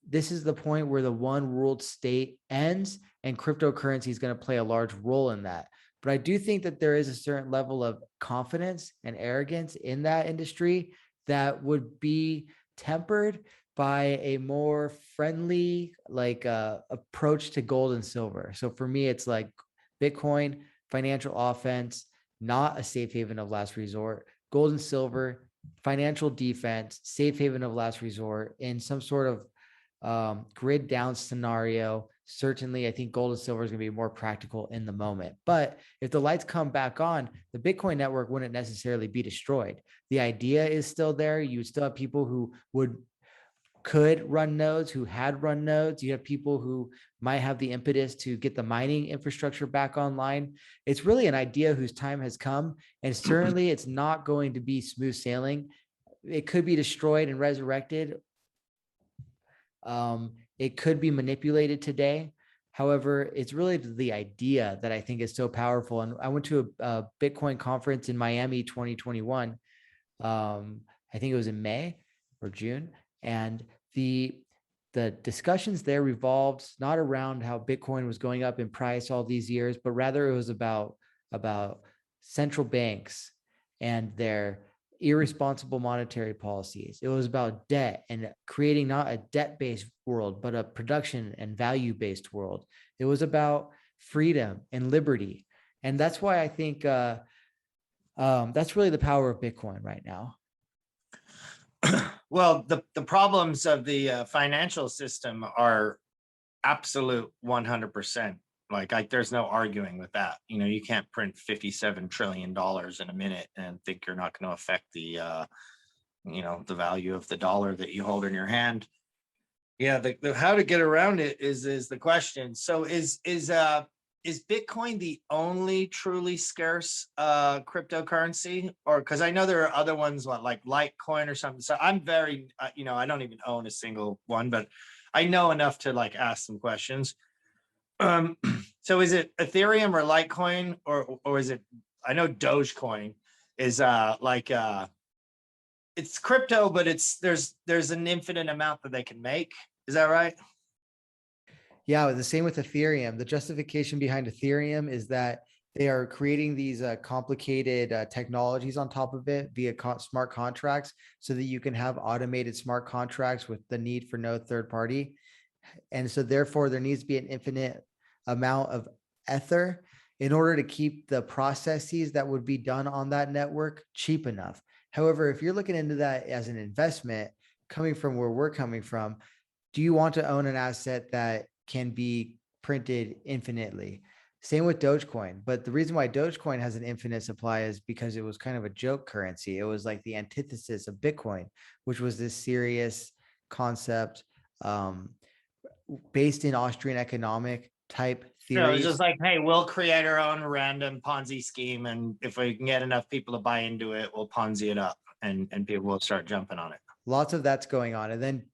this is the point where the one world state ends, and cryptocurrency is going to play a large role in that. But I do think that there is a certain level of confidence and arrogance in that industry that would be tempered by a more friendly approach to gold and silver. So for me, it's like Bitcoin, financial offense, not a safe haven of last resort. Gold and silver, financial defense, safe haven of last resort in some sort of grid down scenario. Certainly, I think gold and silver is going to be more practical in the moment. But if the lights come back on, the Bitcoin network wouldn't necessarily be destroyed. The idea is still there. You still have people who could run nodes, who had run nodes. You have people who might have the impetus to get the mining infrastructure back online. It's really an idea whose time has come, and certainly it's not going to be smooth sailing. It could be destroyed and resurrected. It could be manipulated today. However, it's really the idea that I think is so powerful. And I went to a Bitcoin conference in Miami 2021. I think it was in May or June. And the discussions there revolved not around how Bitcoin was going up in price all these years, but rather it was about central banks and their irresponsible monetary policies. It was about debt and creating not a debt-based world, but a production and value-based world. It was about freedom and liberty. And that's why I think that's really the power of Bitcoin right now. Well, the problems of the financial system are absolute 100%. Like there's no arguing with that. You know, you can't print $57 trillion in a minute and think you're not going to affect the, the value of the dollar that you hold in your hand. Yeah, the how to get around it is the question. So is Bitcoin the only truly scarce cryptocurrency? Or because I know there are other ones like Litecoin or something. So I'm very, I don't even own a single one, but I know enough to like ask some questions. So is it Ethereum or Litecoin or is it, I know Dogecoin is it's crypto, but there's an infinite amount that they can make. Is that right? Yeah, the same with Ethereum. The justification behind Ethereum is that they are creating these complicated technologies on top of it via smart contracts so that you can have automated smart contracts with the need for no third party. And so therefore there needs to be an infinite amount of Ether in order to keep the processes that would be done on that network cheap enough. However, if you're looking into that as an investment, coming from where we're coming from, do you want to own an asset that can be printed infinitely? Same with Dogecoin. But the reason why Dogecoin has an infinite supply is because it was kind of a joke currency. It was like the antithesis of Bitcoin, which was this serious concept based in Austrian economic type theories. No, it's just like, hey, we'll create our own random Ponzi scheme, and if we can get enough people to buy into it, we'll Ponzi it up, and people will start jumping on it. Lots of that's going on. And then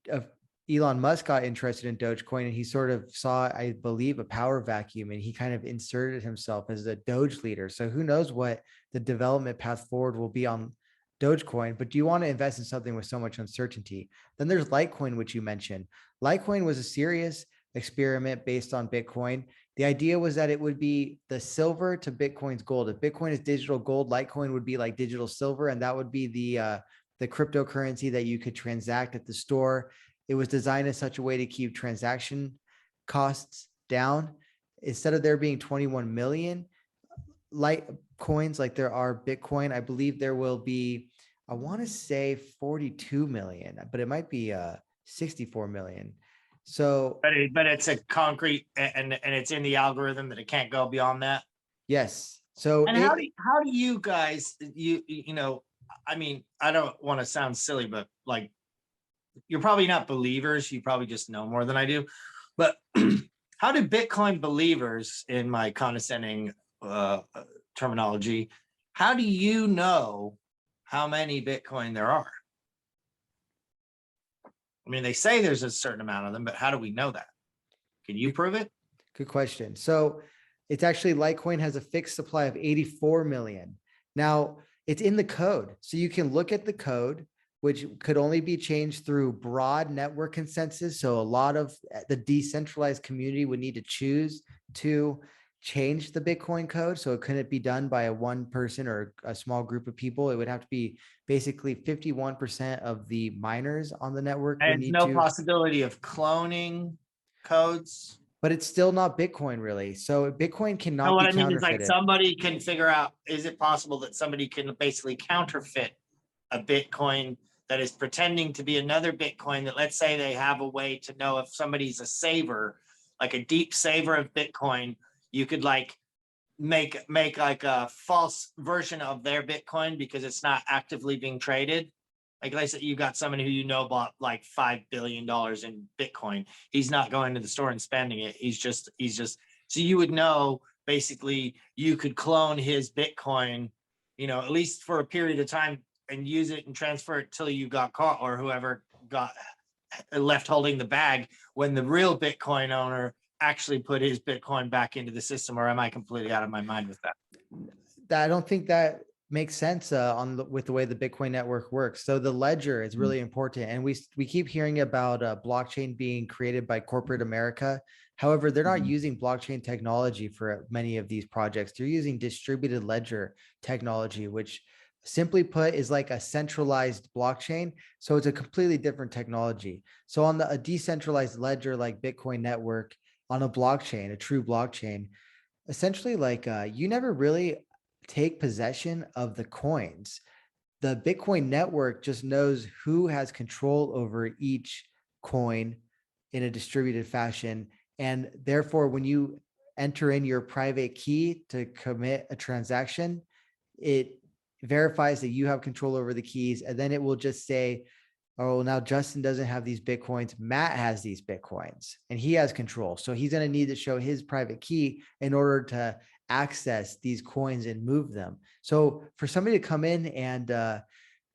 Elon Musk got interested in Dogecoin, and he sort of saw, I believe, a power vacuum, and he kind of inserted himself as a Doge leader. So who knows what the development path forward will be on Dogecoin, but do you want to invest in something with so much uncertainty? Then there's Litecoin, which you mentioned. Litecoin was a serious experiment based on Bitcoin. The idea was that it would be the silver to Bitcoin's gold. If Bitcoin is digital gold, Litecoin would be like digital silver, and that would be the cryptocurrency that you could transact at the store. It was designed in such a way to keep transaction costs down. Instead of there being 21 million Litecoins like there are Bitcoin, I believe there will be, I want to say 42 million, but it might be 64 million. So, but it's a concrete, and it's in the algorithm that it can't go beyond that. Yes. So, and how do you guys, I mean, I don't want to sound silly, but like, you're probably not believers. You probably just know more than I do. But how do Bitcoin believers, in my condescending terminology, how do you know how many Bitcoin there are? I mean, they say there's a certain amount of them, but how do we know that? Can you prove it? Good question. So it's actually Litecoin has a fixed supply of 84 million. Now it's in the code. So you can look at the code, which could only be changed through broad network consensus. So a lot of the decentralized community would need to choose to change the Bitcoin code. So it couldn't be done by a one person or a small group of people. It would have to be basically 51% of the miners on the network would And need no to. possibility of cloning codes. But it's still not Bitcoin really. So Bitcoin No, cannot what be I mean is like counterfeited. somebody can figure out, is it possible that somebody can basically counterfeit a Bitcoin that is pretending to be another Bitcoin, that let's say they have a way to know if somebody's a saver, like a deep saver of Bitcoin, you could like make like a false version of their Bitcoin because it's not actively being traded. Like I said, you got someone who you know bought like $5 billion in Bitcoin. He's not going to the store and spending it. He's just, so you would know basically you could clone his Bitcoin, you know, at least for a period of time and use it and transfer it till you got caught or whoever got left holding the bag when the real Bitcoin owner actually put his Bitcoin back into the system. Or am I completely out of my mind with that? I don't think that makes sense with the way the Bitcoin network works. So the ledger is really important, and we keep hearing about blockchain being created by corporate America. However, they're not using blockchain technology for many of these projects. They're using distributed ledger technology, which simply put is like a centralized blockchain. So it's a completely different technology. So on a decentralized ledger like Bitcoin network, on a blockchain, a true blockchain, essentially like you never really take possession of the coins. The Bitcoin network just knows who has control over each coin in a distributed fashion. And therefore, when you enter in your private key to commit a transaction, it verifies that you have control over the keys. And then it will just say, oh, now Justin doesn't have these Bitcoins. Matt has these Bitcoins and he has control. So he's going to need to show his private key in order to access these coins and move them. So for somebody to come in and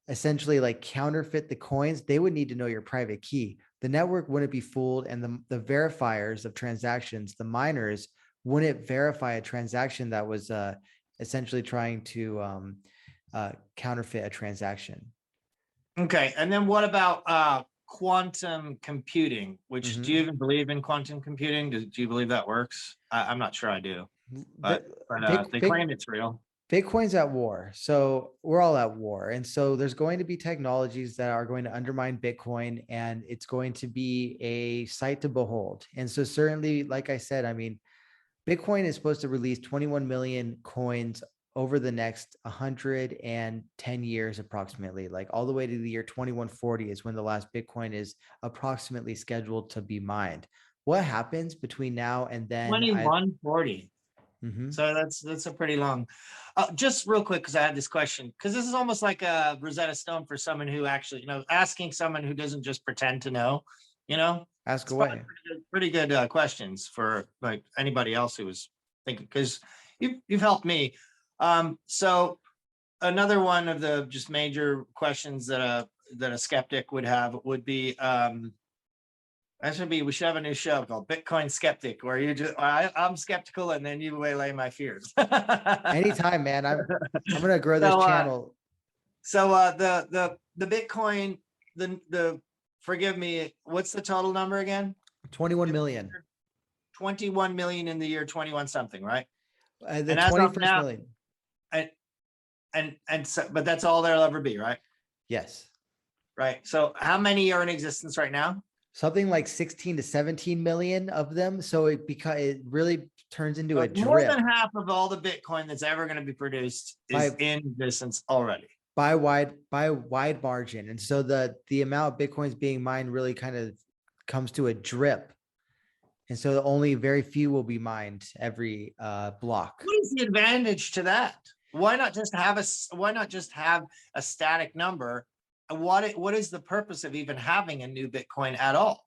essentially like counterfeit the coins, they would need to know your private key. The network wouldn't be fooled, and the verifiers of transactions, the miners, wouldn't verify a transaction that was essentially trying to counterfeit a transaction. Okay, and then what about quantum computing? Which do you even believe in quantum computing? Do you believe that works? I'm not sure I do, but they claim it's real. Bitcoin's at war. So we're all at war. And so there's going to be technologies that are going to undermine Bitcoin, and it's going to be a sight to behold. And so certainly, like I said, I mean, Bitcoin is supposed to release 21 million coins over the next 110 years, approximately, like all the way to the year 2140 is when the last Bitcoin is approximately scheduled to be mined. What happens between now and then? 2140. So that's a pretty long. Just real quick, because I had this question, because this is almost like a Rosetta Stone for someone who actually, asking someone who doesn't just pretend to know, Ask away. Pretty good questions for like anybody else who was thinking, because you've helped me. So another one of the just major questions that a skeptic would have would be, we should have a new show called Bitcoin Skeptic, where I'm skeptical and then you waylay my fears. Anytime, man. I'm gonna grow this channel. So the Bitcoin, forgive me, what's the total number again? 21 million. 21 million in the year 21 something, right? The 21st million. But that's all there'll ever be, right? Yes. Right. So how many are in existence right now? Something like 16 to 17 million of them. So it really turns into a drip. More than half of all the Bitcoin that's ever going to be produced is in existence already. By a wide margin. And so the amount of Bitcoins being mined really kind of comes to a drip. And so only very few will be mined every block. What is the advantage to that? Why not just have a static number? What is the purpose of even having a new Bitcoin at all?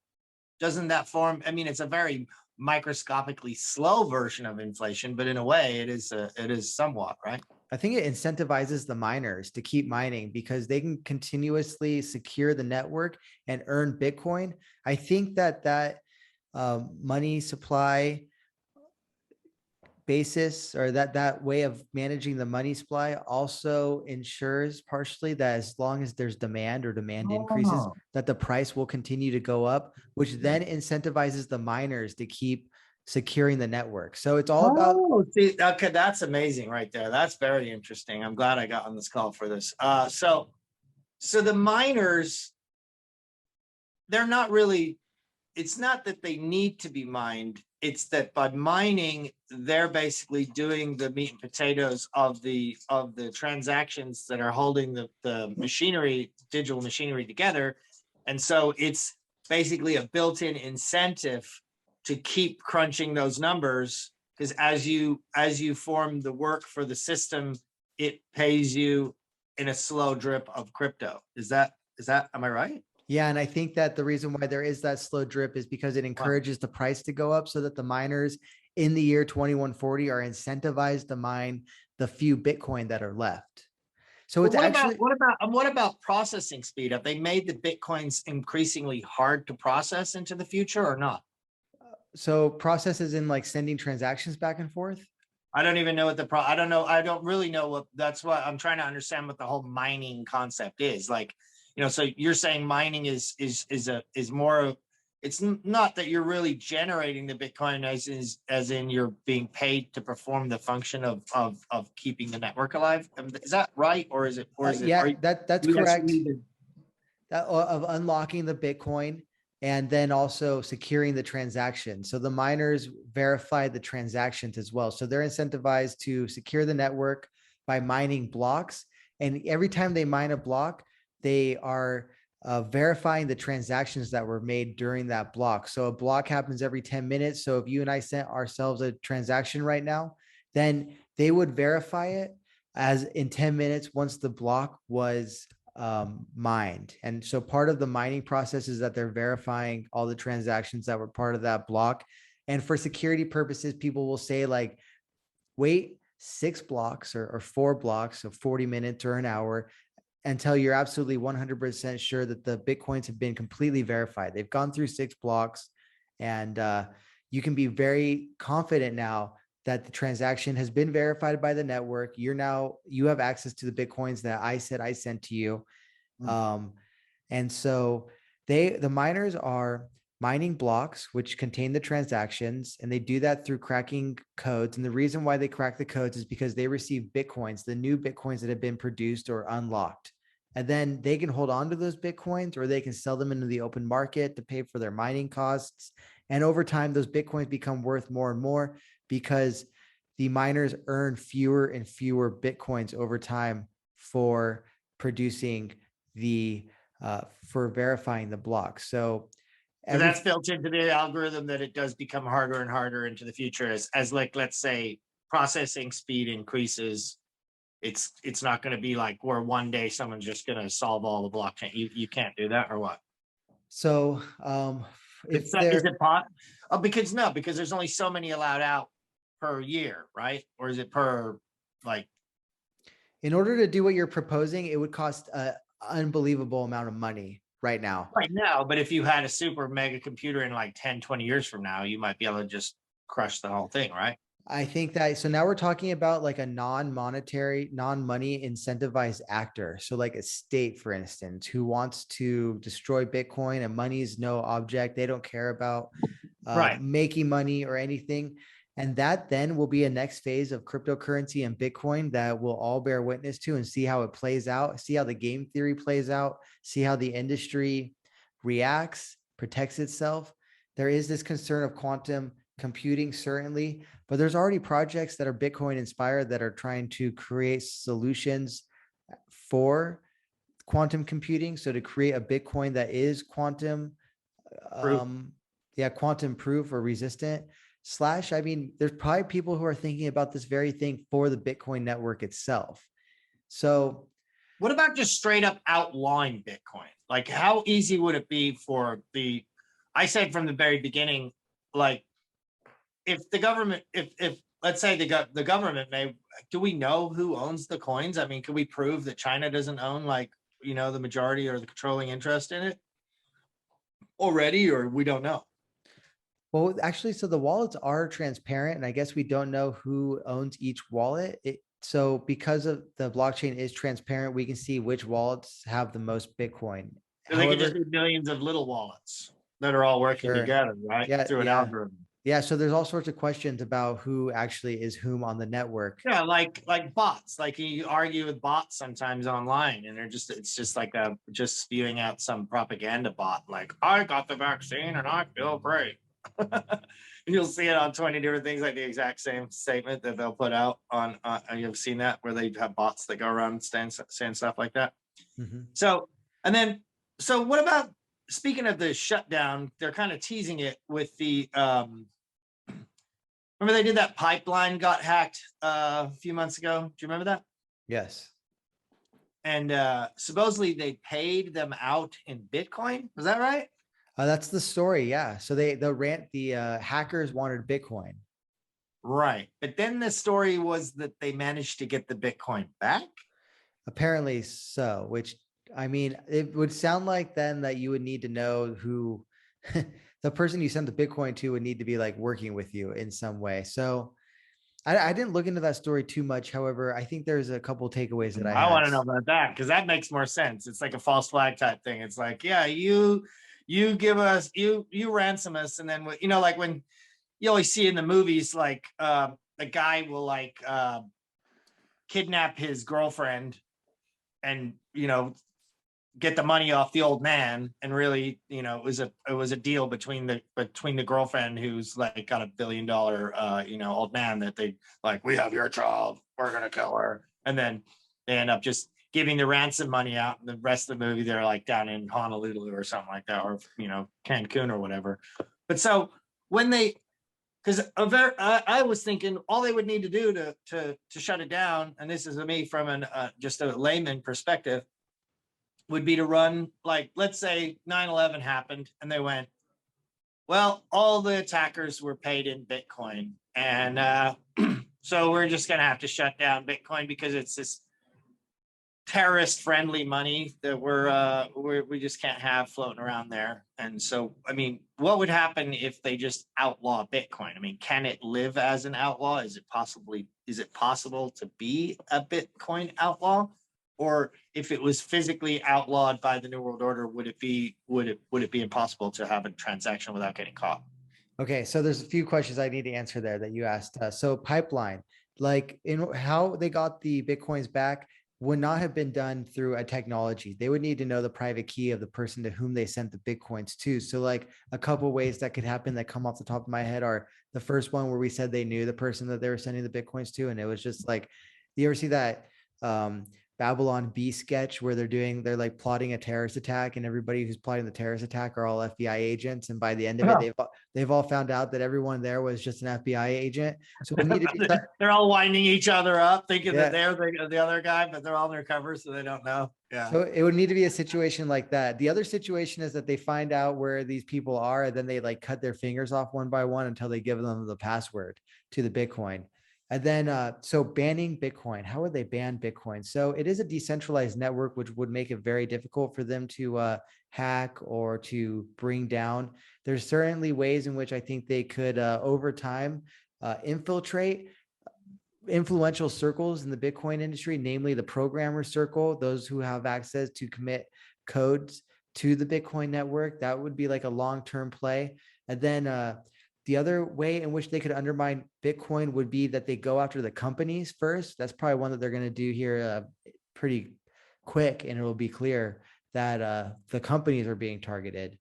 Doesn't that form? I mean, it's a very microscopically slow version of inflation, but in a way, it is somewhat, right? I think it incentivizes the miners to keep mining because they can continuously secure the network and earn Bitcoin. I think that money supply basis, or that way of managing the money supply, also ensures partially that as long as there's demand or demand increases, Oh. that the price will continue to go up, which then incentivizes the miners to keep securing the network. So it's all about, Oh, see, okay, that's amazing right there. That's very interesting. I'm glad I got on this call for this. So the miners, they're not really, it's not that they need to be mined. It's that by mining, they're basically doing the meat and potatoes of the transactions that are holding the machinery, digital machinery together. And so it's basically a built-in incentive to keep crunching those numbers, because as you form the work for the system, it pays you in a slow drip of crypto. Is that, am I right? yeah. And I think that the reason why there is that slow drip is because it encourages the price to go up so that the miners in the year 2140 are incentivized to mine the few Bitcoin that are left. So it's Well, actually, what about processing speed? Have they made the Bitcoins increasingly hard to process into the future or not? so processes in like sending transactions back and forth. I don't even know what I don't know. I don't really know what, that's why I'm trying to understand what the whole mining concept is. Like, so you're saying mining is more, it's not that you're really generating the Bitcoin as in you're being paid to perform the function of keeping the network alive. Is that right? Or is it, Yeah, are you, that's you actually correct. need to- That of unlocking the Bitcoin and then also securing the transaction. So the miners verify the transactions as well. So they're incentivized to secure the network by mining blocks. And every time they mine a block, they are verifying the transactions that were made during that block. So a block happens every 10 minutes. So if you and I sent ourselves a transaction right now, then they would verify it as in 10 minutes once the block was mined. And so part of the mining process is that they're verifying all the transactions that were part of that block. And for security purposes, people will say like, wait 6 blocks or 4 blocks, so 40 minutes or an hour, until you're absolutely 100% sure that the Bitcoins have been completely verified. They've gone through 6 blocks, and you can be very confident now that the transaction has been verified by the network. You have access to the Bitcoins that I said I sent to you. And so the miners are mining blocks, which contain the transactions, and they do that through cracking codes. And the reason why they crack the codes is because they receive Bitcoins, the new Bitcoins that have been produced or unlocked. And then they can hold on to those Bitcoins, or they can sell them into the open market to pay for their mining costs. And over time, those Bitcoins become worth more and more because the miners earn fewer and fewer Bitcoins over time for producing for verifying the block. So that's built into the algorithm that it does become harder and harder into the future as like, let's say processing speed increases. It's not going to be like where one day someone's just going to solve all the blockchain. You can't do that, or what? So Is it because there's only so many allowed out per year, right? Or is it per, like, in order to do what you're proposing, it would cost an unbelievable amount of money right now. But if you had a super mega computer in like 10, 20 years from now, you might be able to just crush the whole thing, right? I think that, so now we're talking about like a non-monetary, non-money incentivized actor. So like a state, for instance, who wants to destroy Bitcoin, and money is no object. They don't care about making money or anything. And that then will be a next phase of cryptocurrency and Bitcoin that we'll all bear witness to and see how it plays out, see how the game theory plays out, see how the industry reacts, protects itself. There is this concern of quantum computing, certainly, but there's already projects that are Bitcoin inspired that are trying to create solutions for quantum computing. So to create a Bitcoin that is quantum proof or resistant. I mean, there's probably people who are thinking about this very thing for the Bitcoin network itself. So what about just straight up outlawing Bitcoin? Like, how easy would it be I said from the very beginning, like, if the government, if let's say the government may, do we know who owns the coins? I mean, can we prove that China doesn't own like, the majority or the controlling interest in it already, or we don't know? Well, actually, so the wallets are transparent, and I guess we don't know who owns each wallet. So because of the blockchain is transparent, we can see which wallets have the most Bitcoin. So they could just However, be millions of little wallets that are all working sure. together, right? Yeah, Through an yeah. algorithm. Yeah, so there's all sorts of questions about who actually is whom on the network. Yeah, like bots. Like you argue with bots sometimes online, and it's just like just spewing out some propaganda bot, like I got the vaccine and I feel great. And you'll see it on 20 different things, like the exact same statement that they'll put out on. You've seen that where they have bots that go around saying stuff like that. Mhm. So, and then, so what about, speaking of the shutdown? They're kind of teasing it with the. Remember they did that pipeline got hacked a few months ago. Do you remember that? Yes. And supposedly they paid them out in Bitcoin. Was that right? That's the story. Yeah. So the hackers wanted Bitcoin. Right. But then the story was that they managed to get the Bitcoin back. Apparently so, which I mean, it would sound like then that you would need to know who the person you sent the Bitcoin to would need to be like working with you in some way. So I didn't look into that story too much. However, I think there's a couple of takeaways that I I had. want to know about that because that makes more sense. It's like a false flag type thing. It's like, yeah, you give us, you ransom us, and then like when you always see in the movies, like a guy will like kidnap his girlfriend and get the money off the old man, and really it was a deal between the girlfriend who's like got $1 billion old man that they like, we have your child, we're gonna kill her, and then they end up just giving the ransom money out, and the rest of the movie they're like down in Honolulu or something like that, or Cancun or whatever. But so when they, because I was thinking all they would need to do to shut it down, and this is me from an just a layman perspective, would be to run, like, let's say 9/11 happened and they went, well, all the attackers were paid in Bitcoin, and so we're just going to have to shut down Bitcoin because it's this terrorist friendly money that we just can't have floating around there. And so, I mean, what would happen if they just outlaw Bitcoin? I mean, can it live as an outlaw? Is it possible to be a Bitcoin outlaw? Or if it was physically outlawed by the New World Order, would it be impossible to have a transaction without getting caught? Okay, so there's a few questions I need to answer there that you asked. So pipeline, like in how they got the Bitcoins back would not have been done through a technology. They would need to know the private key of the person to whom they sent the Bitcoins to. So like a couple of ways that could happen that come off the top of my head are the first one where we said they knew the person that they were sending the Bitcoins to. And it was just like, you ever see that Babylon Bee sketch where they're like plotting a terrorist attack, and everybody who's plotting the terrorist attack are all FBI agents, and by the end of it they've all found out that everyone there was just an FBI agent. So we need to be they're all winding each other up thinking that they're the other guy, but they're all undercover, so they don't know. Yeah, so it would need to be a situation like that. The other situation is that they find out where these people are, and then they like cut their fingers off one by one until they give them the password to the Bitcoin. And then, so banning Bitcoin, how would they ban Bitcoin? So it is a decentralized network, which would make it very difficult for them to hack or to bring down. There's certainly ways in which I think they could, over time, infiltrate influential circles in the Bitcoin industry, namely the programmer circle, those who have access to commit codes to the Bitcoin network. That would be like a long-term play. And then, the other way in which they could undermine Bitcoin would be that they go after the companies first. That's probably one that they're going to do here pretty quick, and it will be clear that the companies are being targeted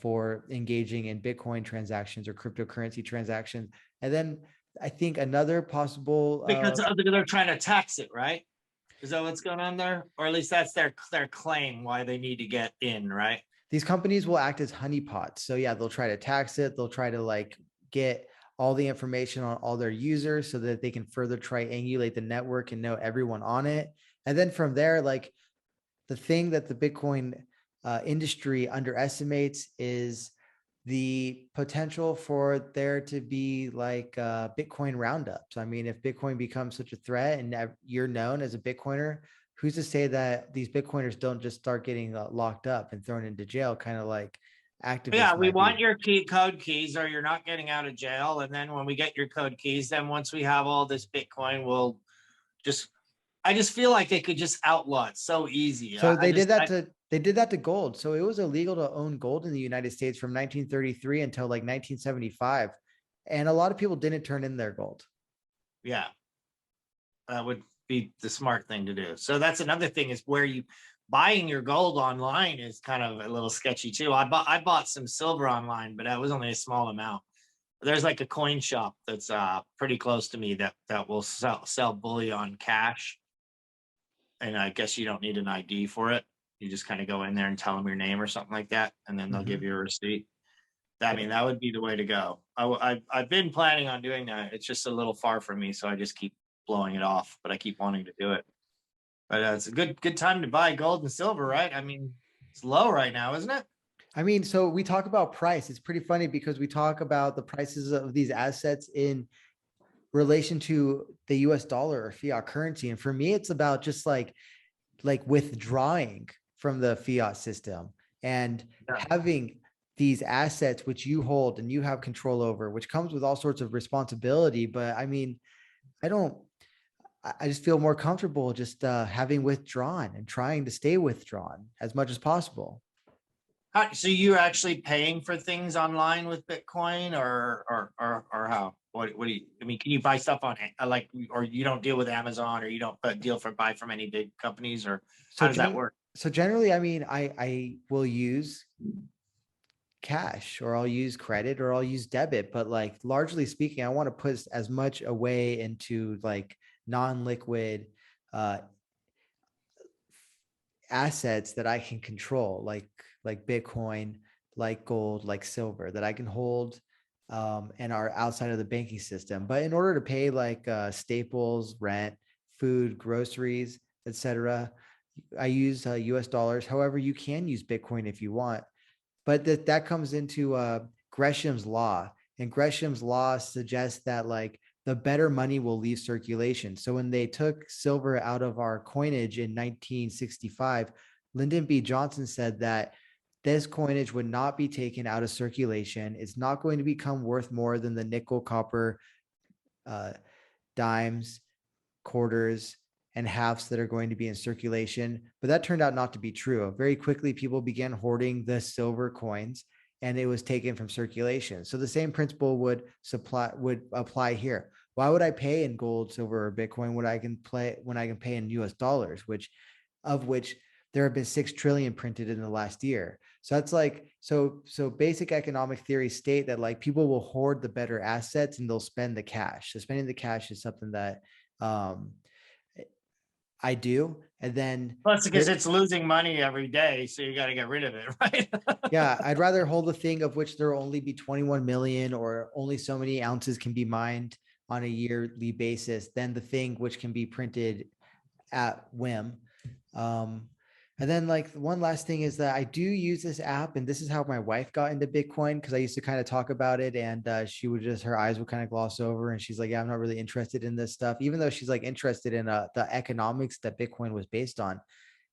for engaging in Bitcoin transactions or cryptocurrency transactions. And then I think another possible because they're trying to tax it, right? Is that what's going on there? Or at least that's their claim why they need to get in, right? These companies will act as honeypots. So yeah, they'll try to tax it. They'll try to like get all the information on all their users so that they can further triangulate the network and know everyone on it. And then from there, like the thing that the Bitcoin industry underestimates is the potential for there to be like Bitcoin roundups. I mean, if Bitcoin becomes such a threat and you're known as a Bitcoiner, who's to say that these Bitcoiners don't just start getting locked up and thrown into jail, kind of like Yeah, activists we might want be? your code keys or you're not getting out of jail. And then when we get your code keys, then once we have all this Bitcoin, we'll just, I just feel like they could just outlaw it so easy. So they did that to gold. So it was illegal to own gold in the United States from 1933 until like 1975. And a lot of people didn't turn in their gold. Yeah, that would be the smart thing to do. So that's another thing is where you buying your gold online is kind of a little sketchy too. I bought some silver online, but that was only a small amount. There's like a coin shop that's pretty close to me that will sell bullion cash. And I guess you don't need an ID for it. You just kind of go in there and tell them your name or something like that, and then they'll give you a receipt. I mean, that would be the way to go. I've been planning on doing that. It's just a little far from me, so I just keep blowing it off. But I keep wanting to do it. But it's a good time to buy gold and silver, right? I mean, it's low right now, isn't it? I mean, so we talk about price. It's pretty funny because we talk about the prices of these assets in relation to the US dollar or fiat currency. And for me, it's about just like withdrawing from the fiat system and having these assets which you hold and you have control over, which comes with all sorts of responsibility. But I mean, I just feel more comfortable just having withdrawn and trying to stay withdrawn as much as possible. So you're actually paying for things online with Bitcoin, or how? What do you? I mean, can you buy stuff on like, or you don't deal with Amazon, or you don't buy from any big companies, or how does that work? So generally, I mean, I will use cash or I'll use credit or I'll use debit, but like largely speaking, I want to put as much away into like non-liquid assets that I can control, like Bitcoin, like gold, like silver, that I can hold and are outside of the banking system. But in order to pay like staples, rent, food, groceries, etc., I use US dollars. However, you can use Bitcoin if you want, but that comes into Gresham's law, and Gresham's law suggests that like the better money will leave circulation. So when they took silver out of our coinage in 1965, Lyndon B. Johnson said that this coinage would not be taken out of circulation. It's not going to become worth more than the nickel, copper, dimes, quarters, and halves that are going to be in circulation. But that turned out not to be true. Very quickly, people began hoarding the silver coins and it was taken from circulation. So the same principle would apply here. Why would I pay in gold, silver, or Bitcoin when I can pay in US dollars, which there have been 6 trillion printed in the last year. So that's like, so basic economic theory state that like people will hoard the better assets and they'll spend the cash. So spending the cash is something that I do. And then Plus, because it's losing money every day, so you got to get rid of it, right? yeah, I'd rather hold a thing of which there will only be 21 million or only so many ounces can be mined on a yearly basis than the thing which can be printed at whim. And then like one last thing is that I do use this app, and this is how my wife got into Bitcoin, because I used to kind of talk about it and she would just, her eyes would kind of gloss over and she's like, yeah, I'm not really interested in this stuff, even though she's like interested in the economics that Bitcoin was based on,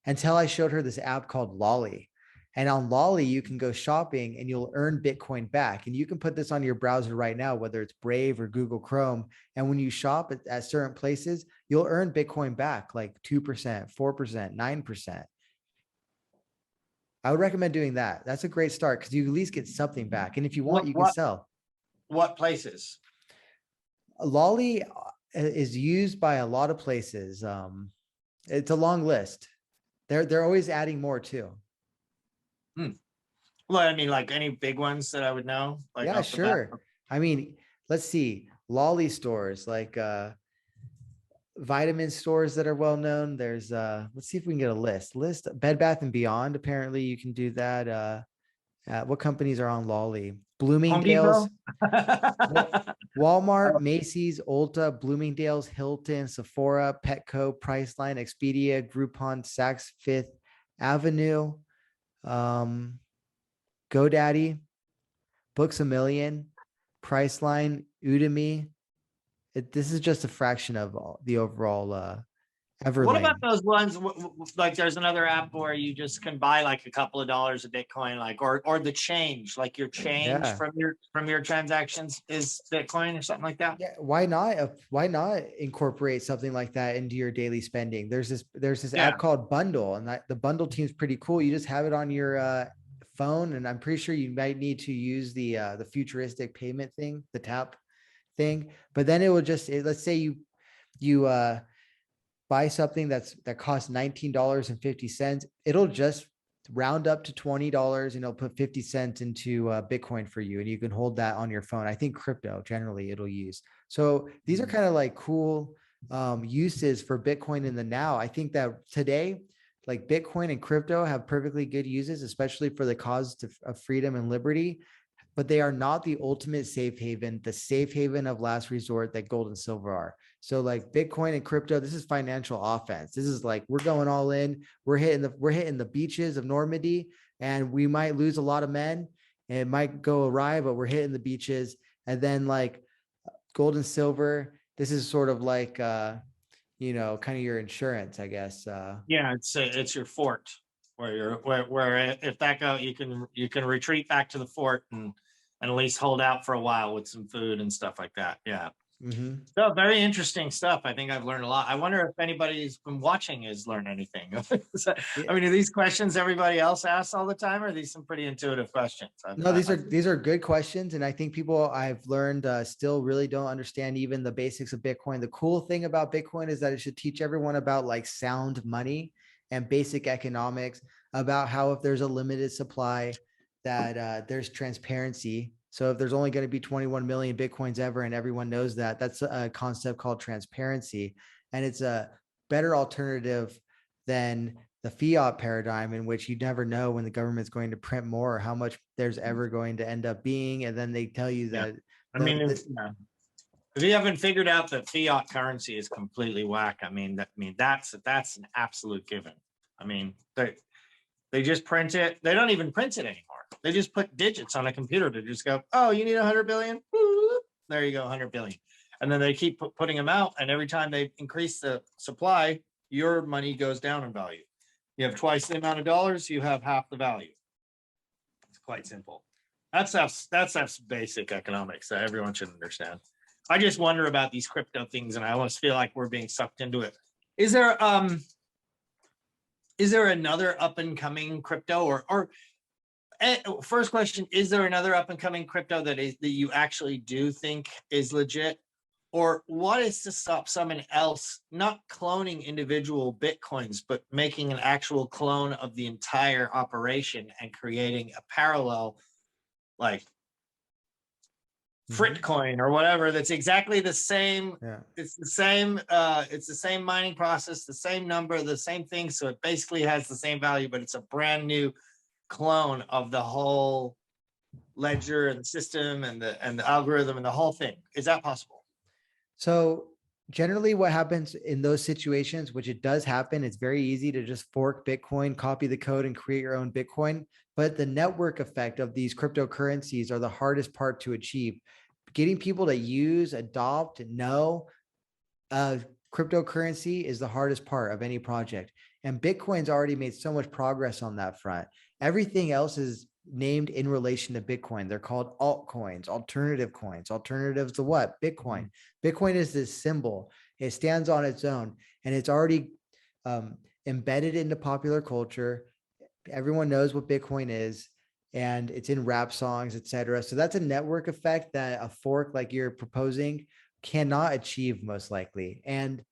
until I showed her this app called Lolly. And on Lolly, you can go shopping and you'll earn Bitcoin back. And you can put this on your browser right now, whether it's Brave or Google Chrome. And when you shop at certain places, you'll earn Bitcoin back like 2%, 4%, 9%. I would recommend doing that. That's a great start because you at least get something back. And if you want, you can sell. What places? Lolly is used by a lot of places. It's a long list. They're always adding more too. Well, I mean, like any big ones that I would know. Like yeah, sure. I mean, let's see. Lolly stores, like vitamin stores that are well known. There's let's see if we can get a list. Bed Bath and Beyond. Apparently, you can do that. What companies are on Lolly? Bloomingdale's, Walmart, Macy's, Ulta, Bloomingdale's, Hilton, Sephora, Petco, Priceline, Expedia, Groupon, Saks Fifth Avenue, GoDaddy, Books A Million, Priceline, Udemy. This is just a fraction of the overall What about Everlane. those ones, like there's another app where you just can buy like a couple of dollars of Bitcoin, like, or the change, like your change Yeah. from your transactions is Bitcoin or something like that? Yeah, why not? Why not incorporate something like that into your daily spending? There's this Yeah. app called Bundle, and the Bundle team's pretty cool. You just have it on your phone, and I'm pretty sure you might need to use the futuristic payment thing, the tap thing. But then it will just let's say you buy something that costs $19.50. It'll just round up to $20 and it'll put 50 cents into Bitcoin for you. And you can hold that on your phone. I think crypto generally it'll use. So these are kind of like cool uses for Bitcoin in the now. I think that today, like Bitcoin and crypto have perfectly good uses, especially for the cause of freedom and liberty, but they are not the ultimate safe haven, the safe haven of last resort that gold and silver are. So like Bitcoin and crypto, this is financial offense. This is like, we're going all in. We're hitting the beaches of Normandy, and we might lose a lot of men and it might go awry, but we're hitting the beaches. And then like gold and silver, this is sort of like, kind of your insurance, I guess. Yeah, it's your fort where if that go, you can retreat back to the fort and at least hold out for a while with some food and stuff like that. Yeah. Mm-hmm. So very interesting stuff. I think I've learned a lot. I wonder if anybody's been watching has learned anything. I mean, are these questions everybody else asks all the time, or are these some pretty intuitive questions? No, these are good questions. And I think people I've learned still really don't understand even the basics of Bitcoin. The cool thing about Bitcoin is that it should teach everyone about like sound money and basic economics, about how if there's a limited supply, that there's transparency. So if there's only going to be 21 million Bitcoins ever, and everyone knows that, that's a concept called transparency. And it's a better alternative than the fiat paradigm, in which you never know when the government's going to print more or how much there's ever going to end up being. And then they tell you that. I mean, if you haven't figured out that fiat currency is completely whack, that's an absolute given. I mean, they just print it. They don't even print it anymore. They just put digits on a computer to just go, oh, you need 100 billion. There you go, 100 billion. And then they keep putting them out. And every time they increase the supply, your money goes down in value. You have twice the amount of dollars, you have half the value. It's quite simple. That's basic economics that everyone should understand. I just wonder about these crypto things, and I almost feel like we're being sucked into it. Is there another up and coming crypto, or first question, is there another up and coming crypto that you actually do think is legit? Or what is to stop someone else not cloning individual Bitcoins, but making an actual clone of the entire operation and creating a parallel, like Fritcoin or whatever, that's exactly the same. Yeah. It's the same mining process, the same number, the same thing. So it basically has the same value, but it's a brand new clone of the whole ledger and the system and the algorithm and the whole thing. Is that possible? So generally what happens in those situations, which it does happen, it's very easy to just fork Bitcoin, copy the code, and create your own Bitcoin. But the network effect of these cryptocurrencies are the hardest part to achieve. Getting people to use, adopt, know cryptocurrency is the hardest part of any project. And Bitcoin's already made so much progress on that front. Everything else is named in relation to Bitcoin. They're called altcoins, alternative coins. Alternatives to what? Bitcoin. Bitcoin is this symbol. It stands on its own, and it's already embedded into popular culture. Everyone knows what Bitcoin is, and it's in rap songs, etc. So that's a network effect that a fork like you're proposing cannot achieve, most likely. And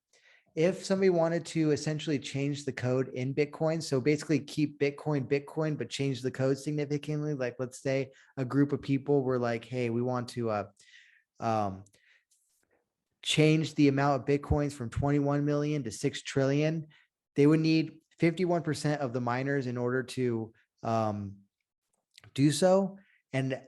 if somebody wanted to essentially change the code in Bitcoin, so basically keep Bitcoin, but change the code significantly, like let's say a group of people were like, hey, we want to change the amount of Bitcoins from 21 million to 6 trillion, they would need 51% of the miners in order to do so. And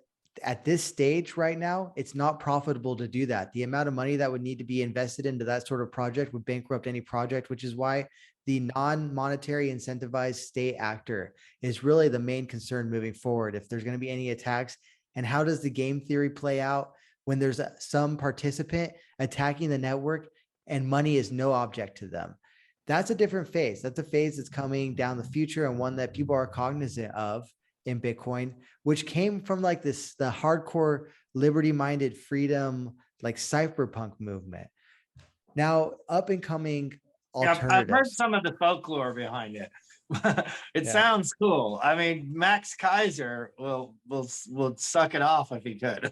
at this stage right now, it's not profitable to do that. The amount of money that would need to be invested into that sort of project would bankrupt any project, which is why the non-monetary incentivized state actor is really the main concern moving forward. If there's going to be any attacks, And how does the game theory play out when there's some participant attacking the network and money is no object to them? That's a different phase. That's a phase that's coming down the future, and one that people are cognizant of in Bitcoin, which came from like the hardcore liberty-minded freedom, like cypherpunk movement. Now, up and coming alternatives. I've heard some of the folklore behind it. It sounds cool. I mean, Max Kaiser will suck it off if he could.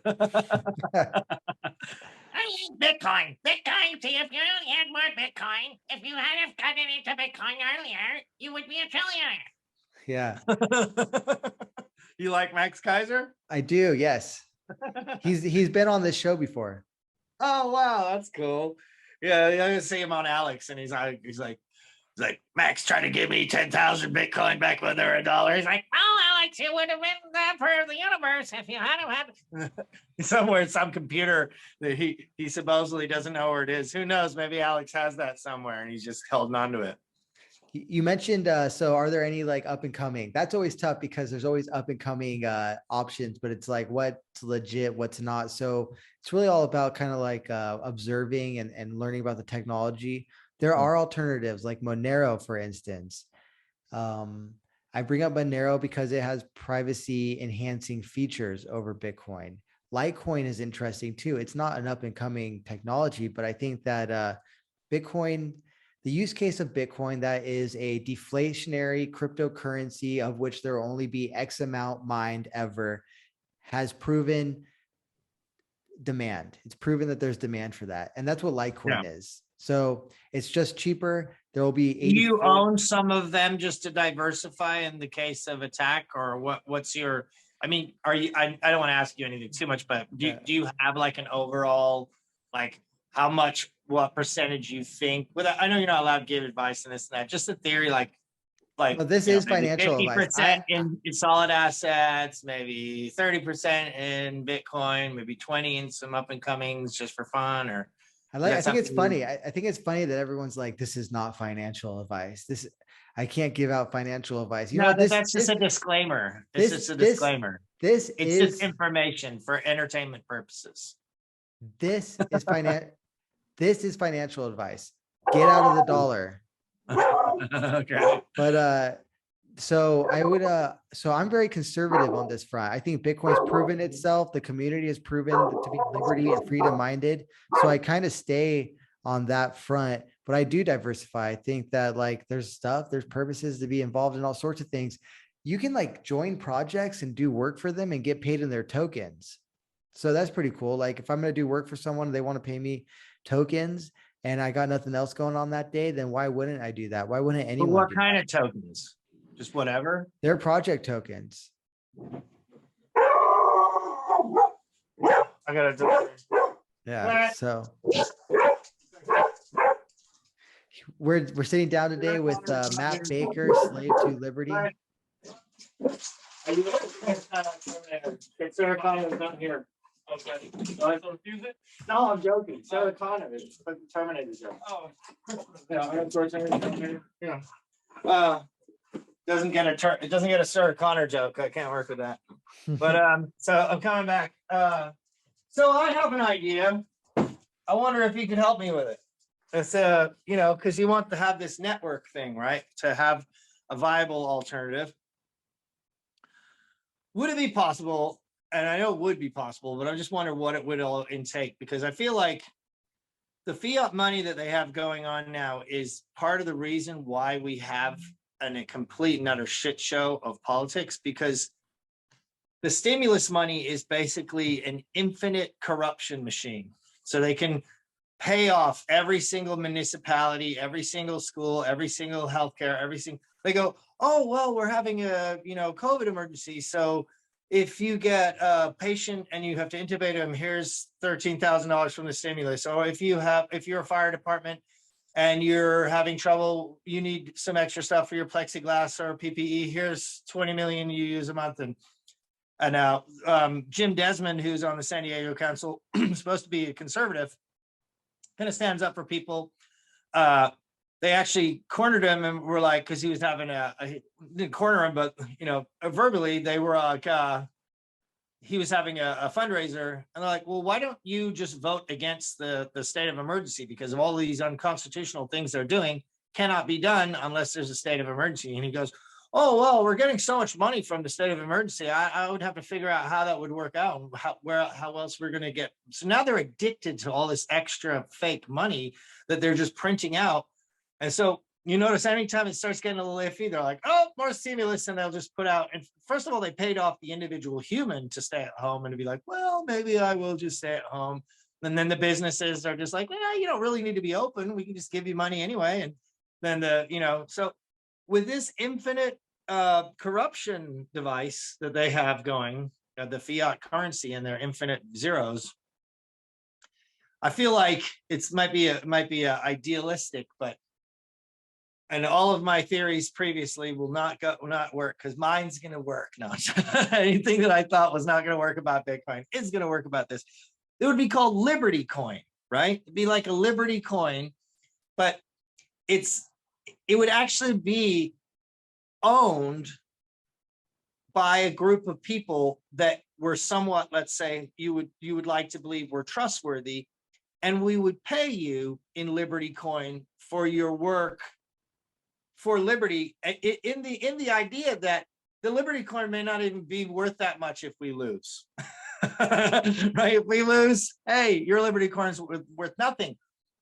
I like Bitcoin. Bitcoin, see, if you only had more Bitcoin, if you hadn't gotten into Bitcoin earlier, you would be a trillionaire. Yeah. You like Max Kaiser? I do, yes. He's been on this show before. Oh, wow, that's cool. Yeah, I didn't see him on Alex, and he's like, Max tried to give me 10,000 Bitcoin back when they were $1. He's like, Oh, Alex, you would have been the emperor of the universe if you hadn't had. somewhere, some computer that he supposedly doesn't know where it is. Who knows? Maybe Alex has that somewhere and he's just holding on to it. You mentioned, so are there any like up and coming? That's always tough because there's always up and coming options, but it's like what's legit, what's not. So it's really all about kind of like observing and learning about the technology. There are alternatives like Monero, for instance. I bring up Monero because it has privacy enhancing features over Bitcoin. Litecoin is interesting too. It's not an up and coming technology, but I think that Bitcoin, the use case of Bitcoin, that is a deflationary cryptocurrency of which there will only be X amount mined ever, has proven demand. It's proven that there's demand for that. And that's what Litecoin is. So it's just cheaper. There will be 84. You own some of them just to diversify in the case of attack, or what's your, I mean, are you, I don't want to ask you anything too much, but do you have like an overall, like how much, what percentage you think, without, I know you're not allowed to give advice on this and that, just a theory, like well, this is financial 50% advice. in solid assets, maybe 30% in Bitcoin, maybe 20 in some up and comings just for fun, or I think it's funny. I think it's funny that everyone's like, this is not financial advice. I can't give out financial advice. You know, that's just a disclaimer. This is a disclaimer. It's just information for entertainment purposes. This is This is financial advice. Get out of the dollar. Okay. But so I would so I'm very conservative on this front. I think Bitcoin's proven itself. The community has proven to be liberty and freedom minded. So I kind of stay on that front, but I do diversify. I think that like there's purposes to be involved in all sorts of things. You can like join projects and do work for them and get paid in their tokens. So that's pretty cool. Like if I'm going to do work for someone, they want to pay me tokens and I got nothing else going on that day, then why wouldn't I do that? Why wouldn't anyone? But what kind of tokens? Just whatever? They're project tokens. I gotta do it. Yeah. So we're sitting down today with Matt Baker, Slave to Liberty. Sarah Connor is not here. Okay. Do I have to refuse it? No, I'm joking. Sarah Connor is the Terminator joke. Oh. Yeah, unfortunately. Yeah. Doesn't get a Sarah Connor joke. I can't work with that. But so I'm coming back. So I have an idea. I wonder if you could help me with it. It's because you want to have this network thing, right? To have a viable alternative. Would it be possible? And I know it would be possible, but I just wonder what it would all intake, because I feel like the fiat money that they have going on now is part of the reason why we have a complete and utter shit show of politics, because the stimulus money is basically an infinite corruption machine. So they can pay off every single municipality, every single school, every single healthcare, they go, oh, well, we're having a, COVID emergency. So if you get a patient and you have to intubate them, here's $13,000 from the stimulus. Or if you're a fire department and you're having trouble, you need some extra stuff for your plexiglass or PPE, here's 20 million you use a month. And now Jim Desmond, who's on the San Diego Council, supposed to be a conservative, kind of stands up for people. They actually cornered him and were like, because he was having didn't corner him, but verbally they were like, he was having a fundraiser, and they're like, well, why don't you just vote against the state of emergency, because of all these unconstitutional things they're doing cannot be done unless there's a state of emergency. And he goes, oh, well, we're getting so much money from the state of emergency. I would have to figure out how that would work out, and how else we're going to get. So now they're addicted to all this extra fake money that they're just printing out. And so you notice anytime it starts getting a little iffy, they're like, oh, more stimulus, and they'll just put out. And first of all, they paid off the individual human to stay at home and to be like, well, maybe I will just stay at home. And then the businesses are just like, well, you don't really need to be open. We can just give you money anyway. And then so with this infinite corruption device that they have going, the fiat currency and their infinite zeros, I feel like it might be idealistic, but. And all of my theories previously will not work, because mine's going to work. No, anything that I thought was not going to work about Bitcoin is going to work about this. It would be called Liberty Coin, right? It'd be like a Liberty Coin, but it would actually be owned by a group of people that were somewhat, let's say, you would like to believe were trustworthy, and we would pay you in Liberty Coin for your work for liberty, in the idea that the Liberty Coin may not even be worth that much if we lose. Right? If we lose, hey, your Liberty Coin's worth nothing.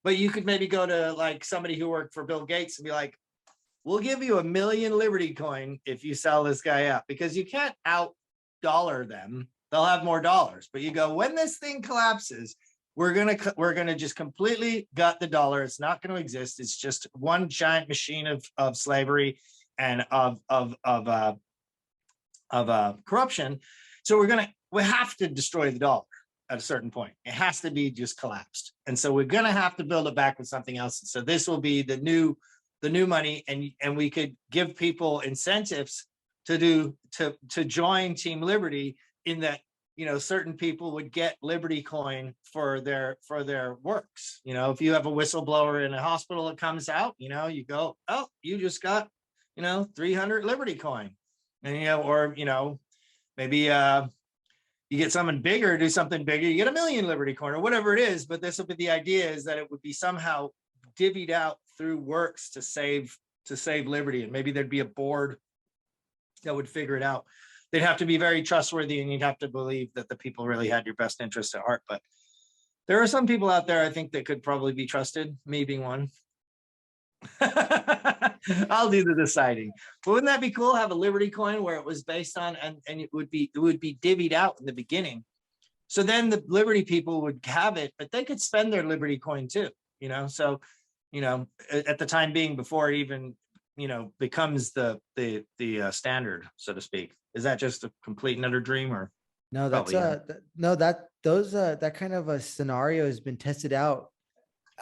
But you could maybe go to like somebody who worked for Bill Gates and be like, we'll give you 1 million Liberty Coin if you sell this guy out, because you can't out dollar them. They'll have more dollars. But you go, when this thing collapses, we're gonna just completely gut the dollar. It's not going to exist. It's just one giant machine of slavery and of corruption. So we have to destroy the dollar at a certain point. It has to be just collapsed. And so we're going to have to build it back with something else. So this will be the new money, and we could give people incentives to join Team Liberty, in that, certain people would get Liberty Coin for their works. If you have a whistleblower in a hospital that comes out, you go, oh, you just got, 300 Liberty Coin. And, or, maybe you get someone bigger, do something bigger, you get 1 million Liberty Coin or whatever it is. But this would be the idea, is that it would be somehow divvied out through works to save liberty. And maybe there'd be a board that would figure it out. They'd have to be very trustworthy, and you'd have to believe that the people really had your best interests at heart. But there are some people out there, I think, that could probably be trusted, me being one. I'll do the deciding. But wouldn't that be cool? Have a Liberty Coin where it was based on, and it would be divvied out in the beginning. So then the Liberty people would have it, but they could spend their Liberty Coin too. So at the time being, before it even becomes the standard, so to speak. Is that just a complete and utter dream, or? No, that's that kind of a scenario has been tested out.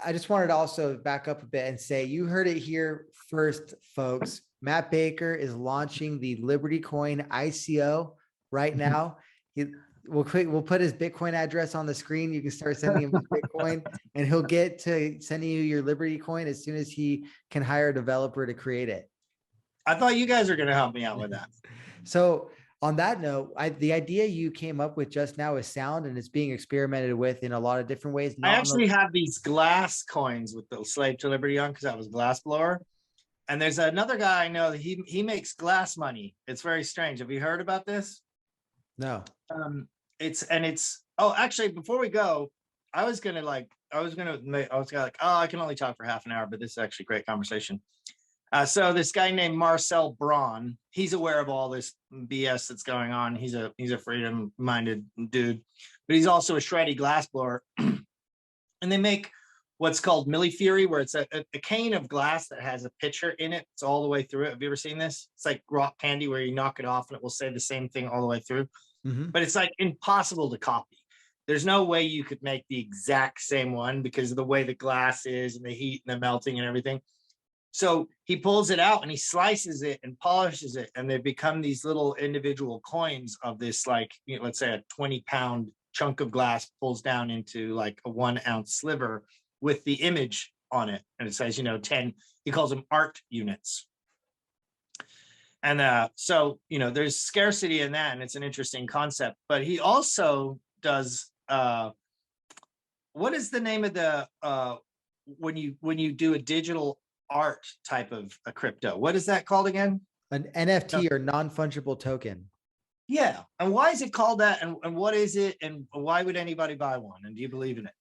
I just wanted to also back up a bit and say, you heard it here first, folks. Matt Baker is launching the Liberty Coin ICO right now. We'll put his Bitcoin address on the screen. You can start sending him Bitcoin, and he'll get to sending you your Liberty Coin as soon as he can hire a developer to create it. I thought you guys are going to help me out with that. So on that note, the idea you came up with just now is sound, and it's being experimented with in a lot of different ways. I actually have these glass coins with the Slave to Liberty on, because I was a glass blower. And there's another guy I know that he makes glass money. It's very strange. Have you heard about this? No. Actually, before we go, I was like, oh, I can only talk for half an hour, but this is actually a great conversation. So this guy named Marcel Braun, he's aware of all this BS that's going on. He's a freedom-minded dude, but he's also a shreddy glassblower. And they make what's called Millifury, where it's a cane of glass that has a pitcher in it. It's all the way through it. Have you ever seen this? It's like rock candy, where you knock it off and it will say the same thing all the way through. Mm-hmm. But it's like impossible to copy. There's no way you could make the exact same one because of the way the glass is and the heat and the melting and everything. So he pulls it out and he slices it and polishes it, and they become these little individual coins of this, like, let's say a 20-pound chunk of glass pulls down into like a 1-ounce sliver with the image on it. And it says, 10, he calls them art units. And so, there's scarcity in that, and it's an interesting concept. But he also does, what is the name of the, when you do a digital art type of a crypto? What is that called again? An NFT or non-fungible token. Yeah. And why is it called that? And what is it? And why would anybody buy one? And do you believe in it?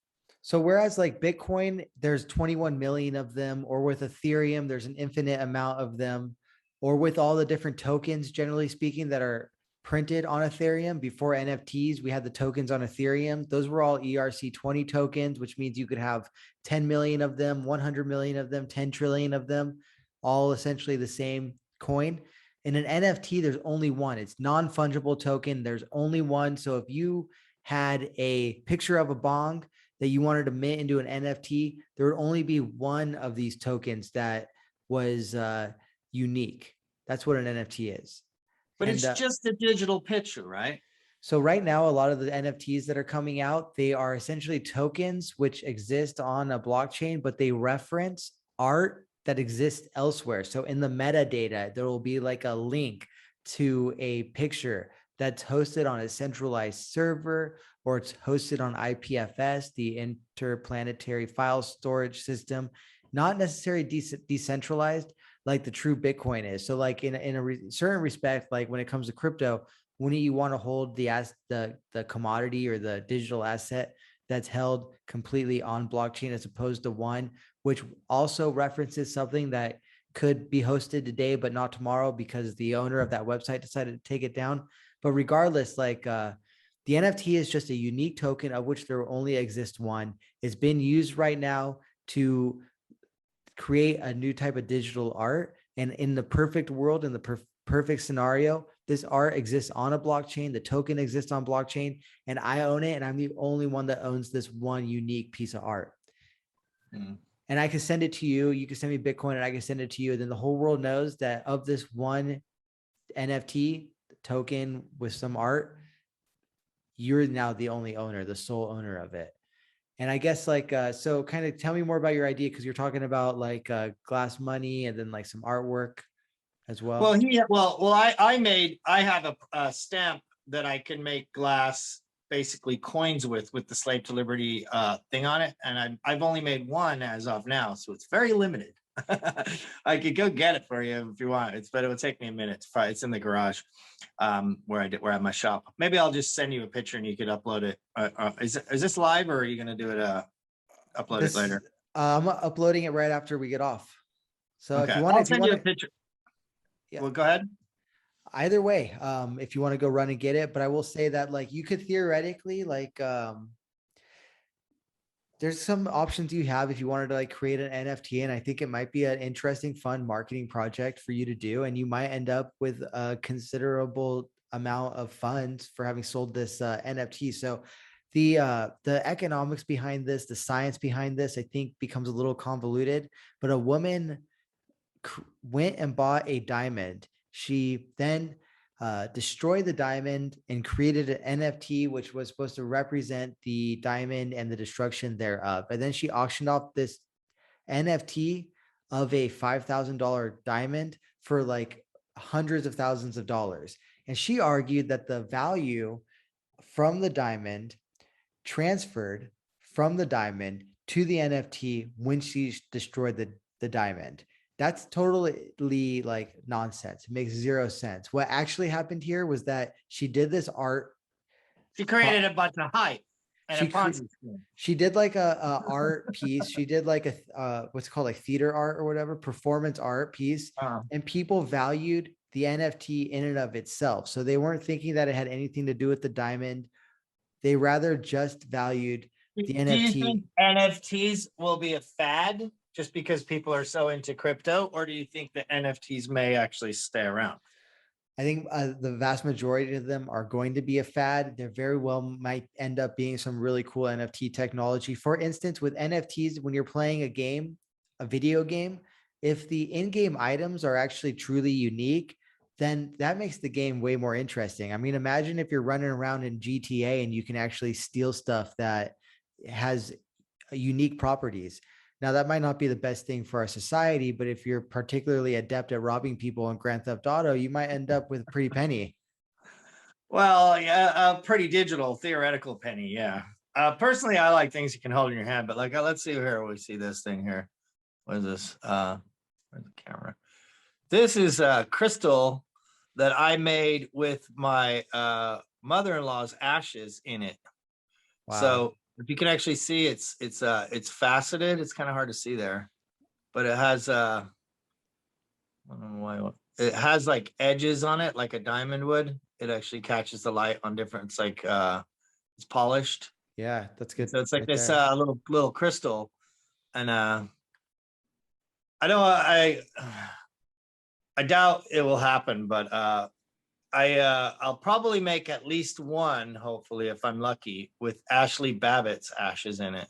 So whereas like Bitcoin, there's 21 million of them, or with Ethereum, there's an infinite amount of them, or with all the different tokens, generally speaking, that are printed on Ethereum. Before NFTs, we had the tokens on Ethereum. Those were all ERC20 tokens, which means you could have 10 million of them, 100 million of them, 10 trillion of them, all essentially the same coin. In an NFT, there's only one. It's non-fungible token. There's only one. So if you had a picture of a bong that you wanted to mint into an NFT, there would only be one of these tokens that was unique. That's what an NFT is. But it's just a digital picture, right? So right now, a lot of the NFTs that are coming out, they are essentially tokens which exist on a blockchain, but they reference art that exists elsewhere. So in the metadata, there will be like a link to a picture that's hosted on a centralized server, or it's hosted on IPFS, the Interplanetary File Storage System, not necessarily decentralized like the true Bitcoin is. So like in a certain respect, like when it comes to crypto, wouldn't you want to hold the commodity or the digital asset that's held completely on blockchain, as opposed to one which also references something that could be hosted today but not tomorrow because the owner of that website decided to take it down? But regardless, like the NFT is just a unique token of which there only exists one. It's been used right now to create a new type of digital art. And in the perfect world, in the perfect scenario, this art exists on a blockchain. The token exists on blockchain, and I own it. And I'm the only one that owns this one unique piece of art. And I can send it to you. You can send me Bitcoin and I can send it to you. And then the whole world knows that of this one NFT token with some art, you're now the only owner, the sole owner of it. And I guess like, so kind of tell me more about your idea, because you're talking about like glass money and then like some artwork as well. Well, I have a stamp that I can make glass, basically coins with the Slave to Liberty thing on it. And I've only made one as of now, so it's very limited. I could go get it for you if you want. But it would take me a minute. It's in the garage where I have my shop. Maybe I'll just send you a picture and you could upload it. Is this live, or are you going to do it upload it later? I'm uploading it right after we get off. So okay. if you want, I'll send you a picture. Yeah. Well, go ahead. Either way, if you want to go run and get it, but I will say that like you could theoretically like there's some options you have if you wanted to like create an NFT, and I think it might be an interesting, fun marketing project for you to do, and you might end up with a considerable amount of funds for having sold this NFT. So the economics behind this, the science behind this, I think becomes a little convoluted. But a woman went and bought a diamond. She then destroyed the diamond and created an NFT, which was supposed to represent the diamond and the destruction thereof. And then she auctioned off this NFT of a $5,000 diamond for like hundreds of thousands of dollars. And she argued that the value from the diamond transferred from the diamond to the NFT when she destroyed the diamond. That's totally like nonsense. It makes zero sense. What actually happened here was that she did this art. She created a bunch of hype. She did like a art piece. She did like a what's called like theater art or whatever, performance art piece. And people valued the NFT in and of itself. So they weren't thinking that it had anything to do with the diamond. They rather just valued the NFT. Do you think NFTs will be a fad just because people are so into crypto, or do you think the NFTs may actually stay around? I think the vast majority of them are going to be a fad. There very well might end up being some really cool NFT technology. For instance, with NFTs, when you're playing a game, a video game, if the in-game items are actually truly unique, then that makes the game way more interesting. I mean, imagine if you're running around in GTA and you can actually steal stuff that has unique properties. Now, that might not be the best thing for our society, but if you're particularly adept at robbing people in Grand Theft Auto, you might end up with a pretty penny. Well, yeah, a pretty digital theoretical penny. Yeah. Personally, I like things you can hold in your hand, but like, let's see here. We see this thing here. What is this? Where's the camera? This is a crystal that I made with my mother-in-law's ashes in it. Wow. So if you can actually see, it's faceted. It's kind of hard to see there, but it has I don't know why it has like edges on it, like a diamond would. It actually catches the light on different. It's like it's polished. Yeah, that's good. So it's like right this there. little crystal, and I doubt it will happen, but I'll probably make at least one, hopefully, if I'm lucky, with Ashley Babbitt's ashes in it.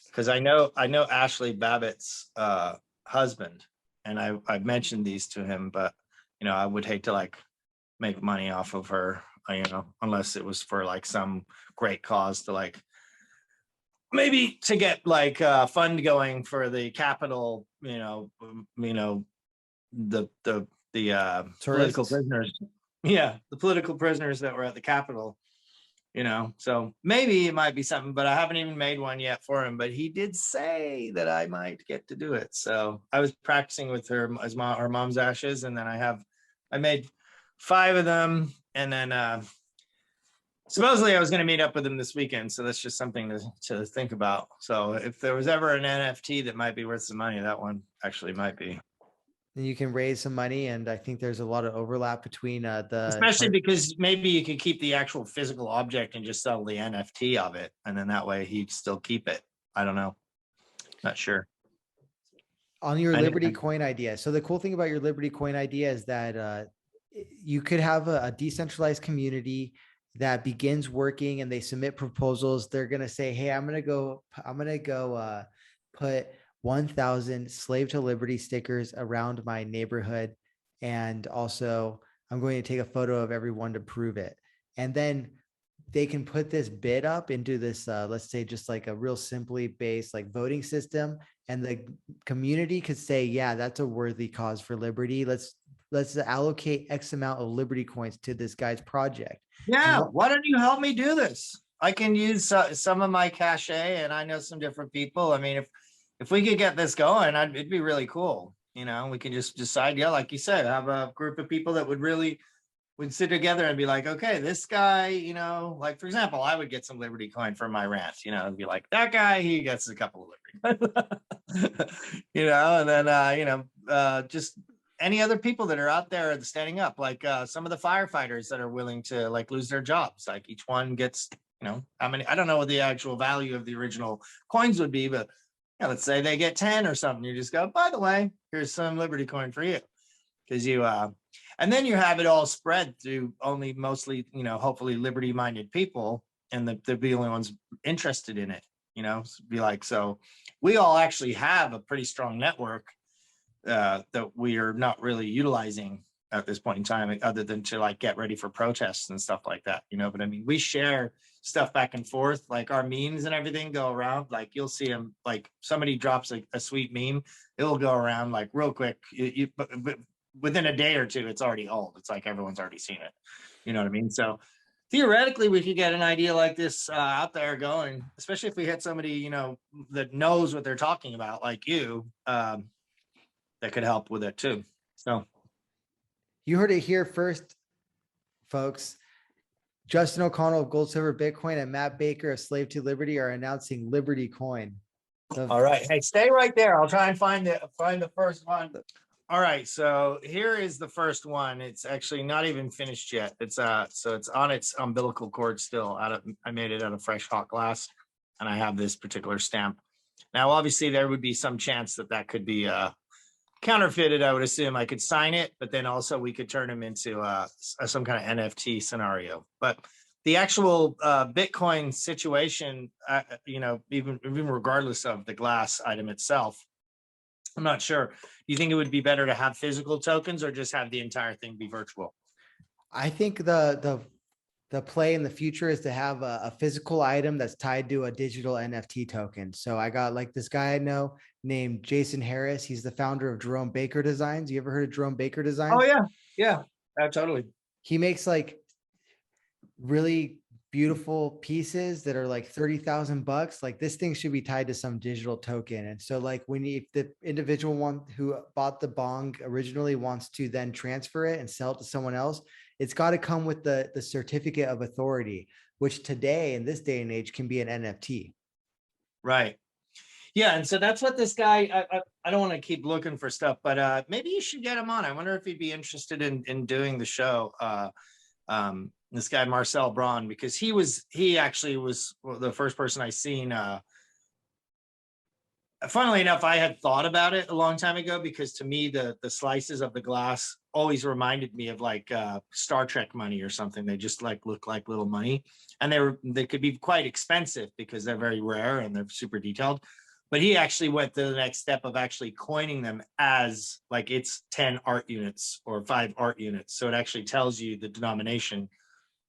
Because I know Ashley Babbitt's husband, and I've mentioned these to him, but I would hate to like make money off of her, unless it was for like some great cause to like maybe to get like fund going for the Capitol, the political Tourists? prisoners. Yeah, the political prisoners that were at the Capitol. So maybe it might be something, but I haven't even made one yet for him. But he did say that I might get to do it. So I was practicing with her mom's ashes, and then I made 5 of them, and then supposedly I was going to meet up with him this weekend. So that's just something to think about. So if there was ever an NFT that might be worth some money, that one actually might be. And you can raise some money, and I think there's a lot of overlap between Especially because maybe you could keep the actual physical object and just sell the NFT of it, and then that way he'd still keep it. I don't know. Not sure. on your Liberty Coin idea. So the cool thing about your Liberty Coin idea is that you could have a decentralized community that begins working, and they submit proposals. They're going to say, hey, I'm going to go put 1,000 Slave to Liberty stickers around my neighborhood. And also I'm going to take a photo of everyone to prove it. And then they can put this bid up into this, let's say just like a real simply based like voting system. And the community could say, yeah, that's a worthy cause for liberty. Let's allocate X amount of Liberty coins to this guy's project. Yeah. Why don't you help me do this? I can use some of my cachet, and I know some different people. I mean, if we could get this going, it'd be really cool. We can just decide, yeah, like you said, have a group of people that would sit together and be like, okay, this guy, like for example, I would get some Liberty coin for my rant, and be like, that guy, he gets a couple of Liberty, and then, just any other people that are out there standing up, like some of the firefighters that are willing to like lose their jobs, like each one gets, how many, I don't know what the actual value of the original coins would be, but let's say they get 10 or something. You just go, by the way, here's some Liberty coin for you. Because and then you have it all spread through only mostly, hopefully Liberty minded people, and they'll be the only ones interested in it, be like, so we all actually have a pretty strong network that we are not really utilizing at this point in time, other than to like get ready for protests and stuff like that, but I mean, we share stuff back and forth, like our memes and everything go around. Like you'll see them, like somebody drops a sweet meme, it'll go around like real quick. But within a day or two, it's already old. It's like everyone's already seen it. You know what I mean? So theoretically, we could get an idea like this out there going, especially if we had somebody, that knows what they're talking about, like you, that could help with it too. So you heard it here first, folks. Justin O'Connell of Gold Silver Bitcoin and Matt Baker of Slave to Liberty are announcing Liberty Coin. All right. Hey, stay right there. I'll try and find the first one. All right. So here is the first one. It's actually not even finished yet. It's so it's on its umbilical cord still. I made it out of fresh hot glass, and I have this particular stamp. Now, obviously, there would be some chance that could be counterfeited. I would assume I could sign it, but then also we could turn them into some kind of NFT scenario. But the actual Bitcoin situation, even regardless of the glass item itself, I'm not sure. Do you think it would be better to have physical tokens or just have the entire thing be virtual? I think the the play in the future is to have a physical item that's tied to a digital NFT token. So I got like this guy I know named Jason Harris. He's the founder of Jerome Baker Designs. You ever heard of Jerome Baker Designs? Oh yeah, yeah, totally. He makes like really beautiful pieces that are like 30,000 bucks. Like this thing should be tied to some digital token. And so like if the individual one who bought the bong originally wants to then transfer it and sell it to someone else, it's got to come with the certificate of authority, which today in this day and age can be an NFT. Right. Yeah, and so that's what this guy. I don't want to keep looking for stuff, but maybe you should get him on. I wonder if he'd be interested in doing the show. This guy Marcel Braun, because he actually was the first person I seen. Funnily enough, I had thought about it a long time ago, because to me the slices of the glass always reminded me of like Star Trek money or something. They just like look like little money, and they could be quite expensive because they're very rare and they're super detailed. But he actually went to the next step of actually coining them as like it's 10 art units or 5 art units. So it actually tells you the denomination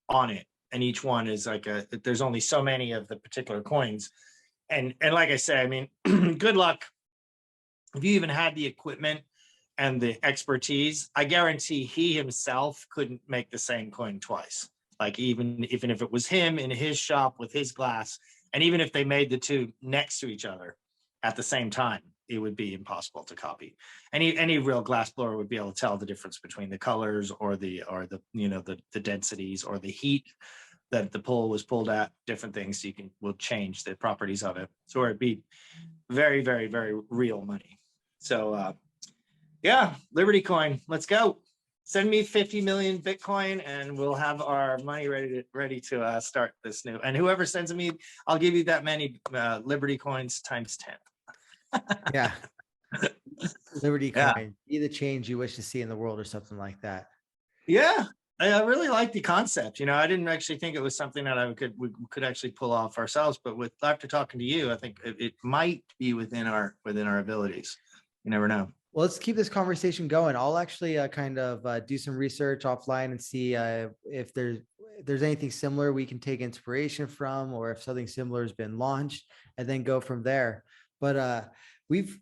on it, and each one is like there's only so many of the particular coins. And like I say, I mean, good luck if you even had the equipment and the expertise. I guarantee he himself couldn't make the same coin twice. Like even if it was him in his shop with his glass, and even if they made the two next to each other at the same time, it would be impossible to copy. Any real glass blower would be able to tell the difference between the colors or the the densities or the heat that the pull was pulled at. Different things will change the properties of it. So it'd be very, very, very real money. So yeah, Liberty Coin, let's go. Send me 50 million Bitcoin and we'll have our money ready to start this new. And whoever sends me, I'll give you that many Liberty Coins times 10. Yeah. Liberty Yeah. Coin, be the change you wish to see in the world or something like that. Yeah, I really like the concept. I didn't actually think it was something that we could actually pull off ourselves, but after talking to you, I think it might be within our abilities. You never know. Well, let's keep this conversation going. I'll actually kind of do some research offline and see if there's anything similar we can take inspiration from, or if something similar has been launched, and then go from there. But we've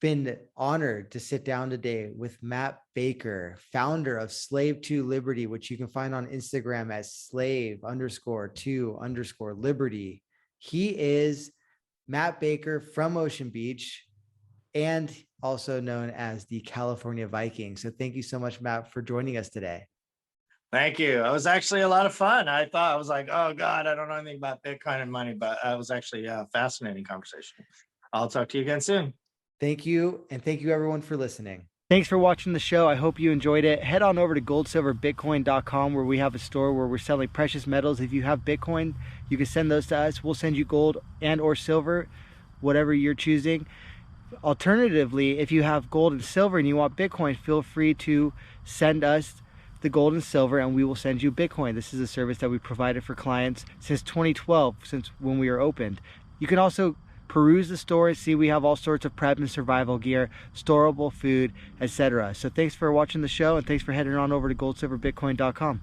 been honored to sit down today with Matt Baker, founder of Slave to Liberty, which you can find on Instagram as slave_to_liberty. He is Matt Baker from Ocean Beach, and also known as the California Viking. So thank you so much, Matt, for joining us today. Thank you. It was actually a lot of fun. I was like, oh God, I don't know anything about Bitcoin and money, but it was actually a fascinating conversation. I'll talk to you again soon. Thank you. And thank you everyone for listening. Thanks for watching the show. I hope you enjoyed it. Head on over to GoldSilverBitcoin.com, where we have a store where we're selling precious metals. If you have Bitcoin, you can send those to us. We'll send you gold and or silver, whatever you're choosing. Alternatively, if you have gold and silver and you want Bitcoin, feel free to send us the gold and silver and we will send you Bitcoin. This is a service that we provided for clients since 2012, since when we were opened. You can also peruse the store and see we have all sorts of prep and survival gear, storable food, etc. So thanks for watching the show, and thanks for heading on over to GoldSilverBitcoin.com.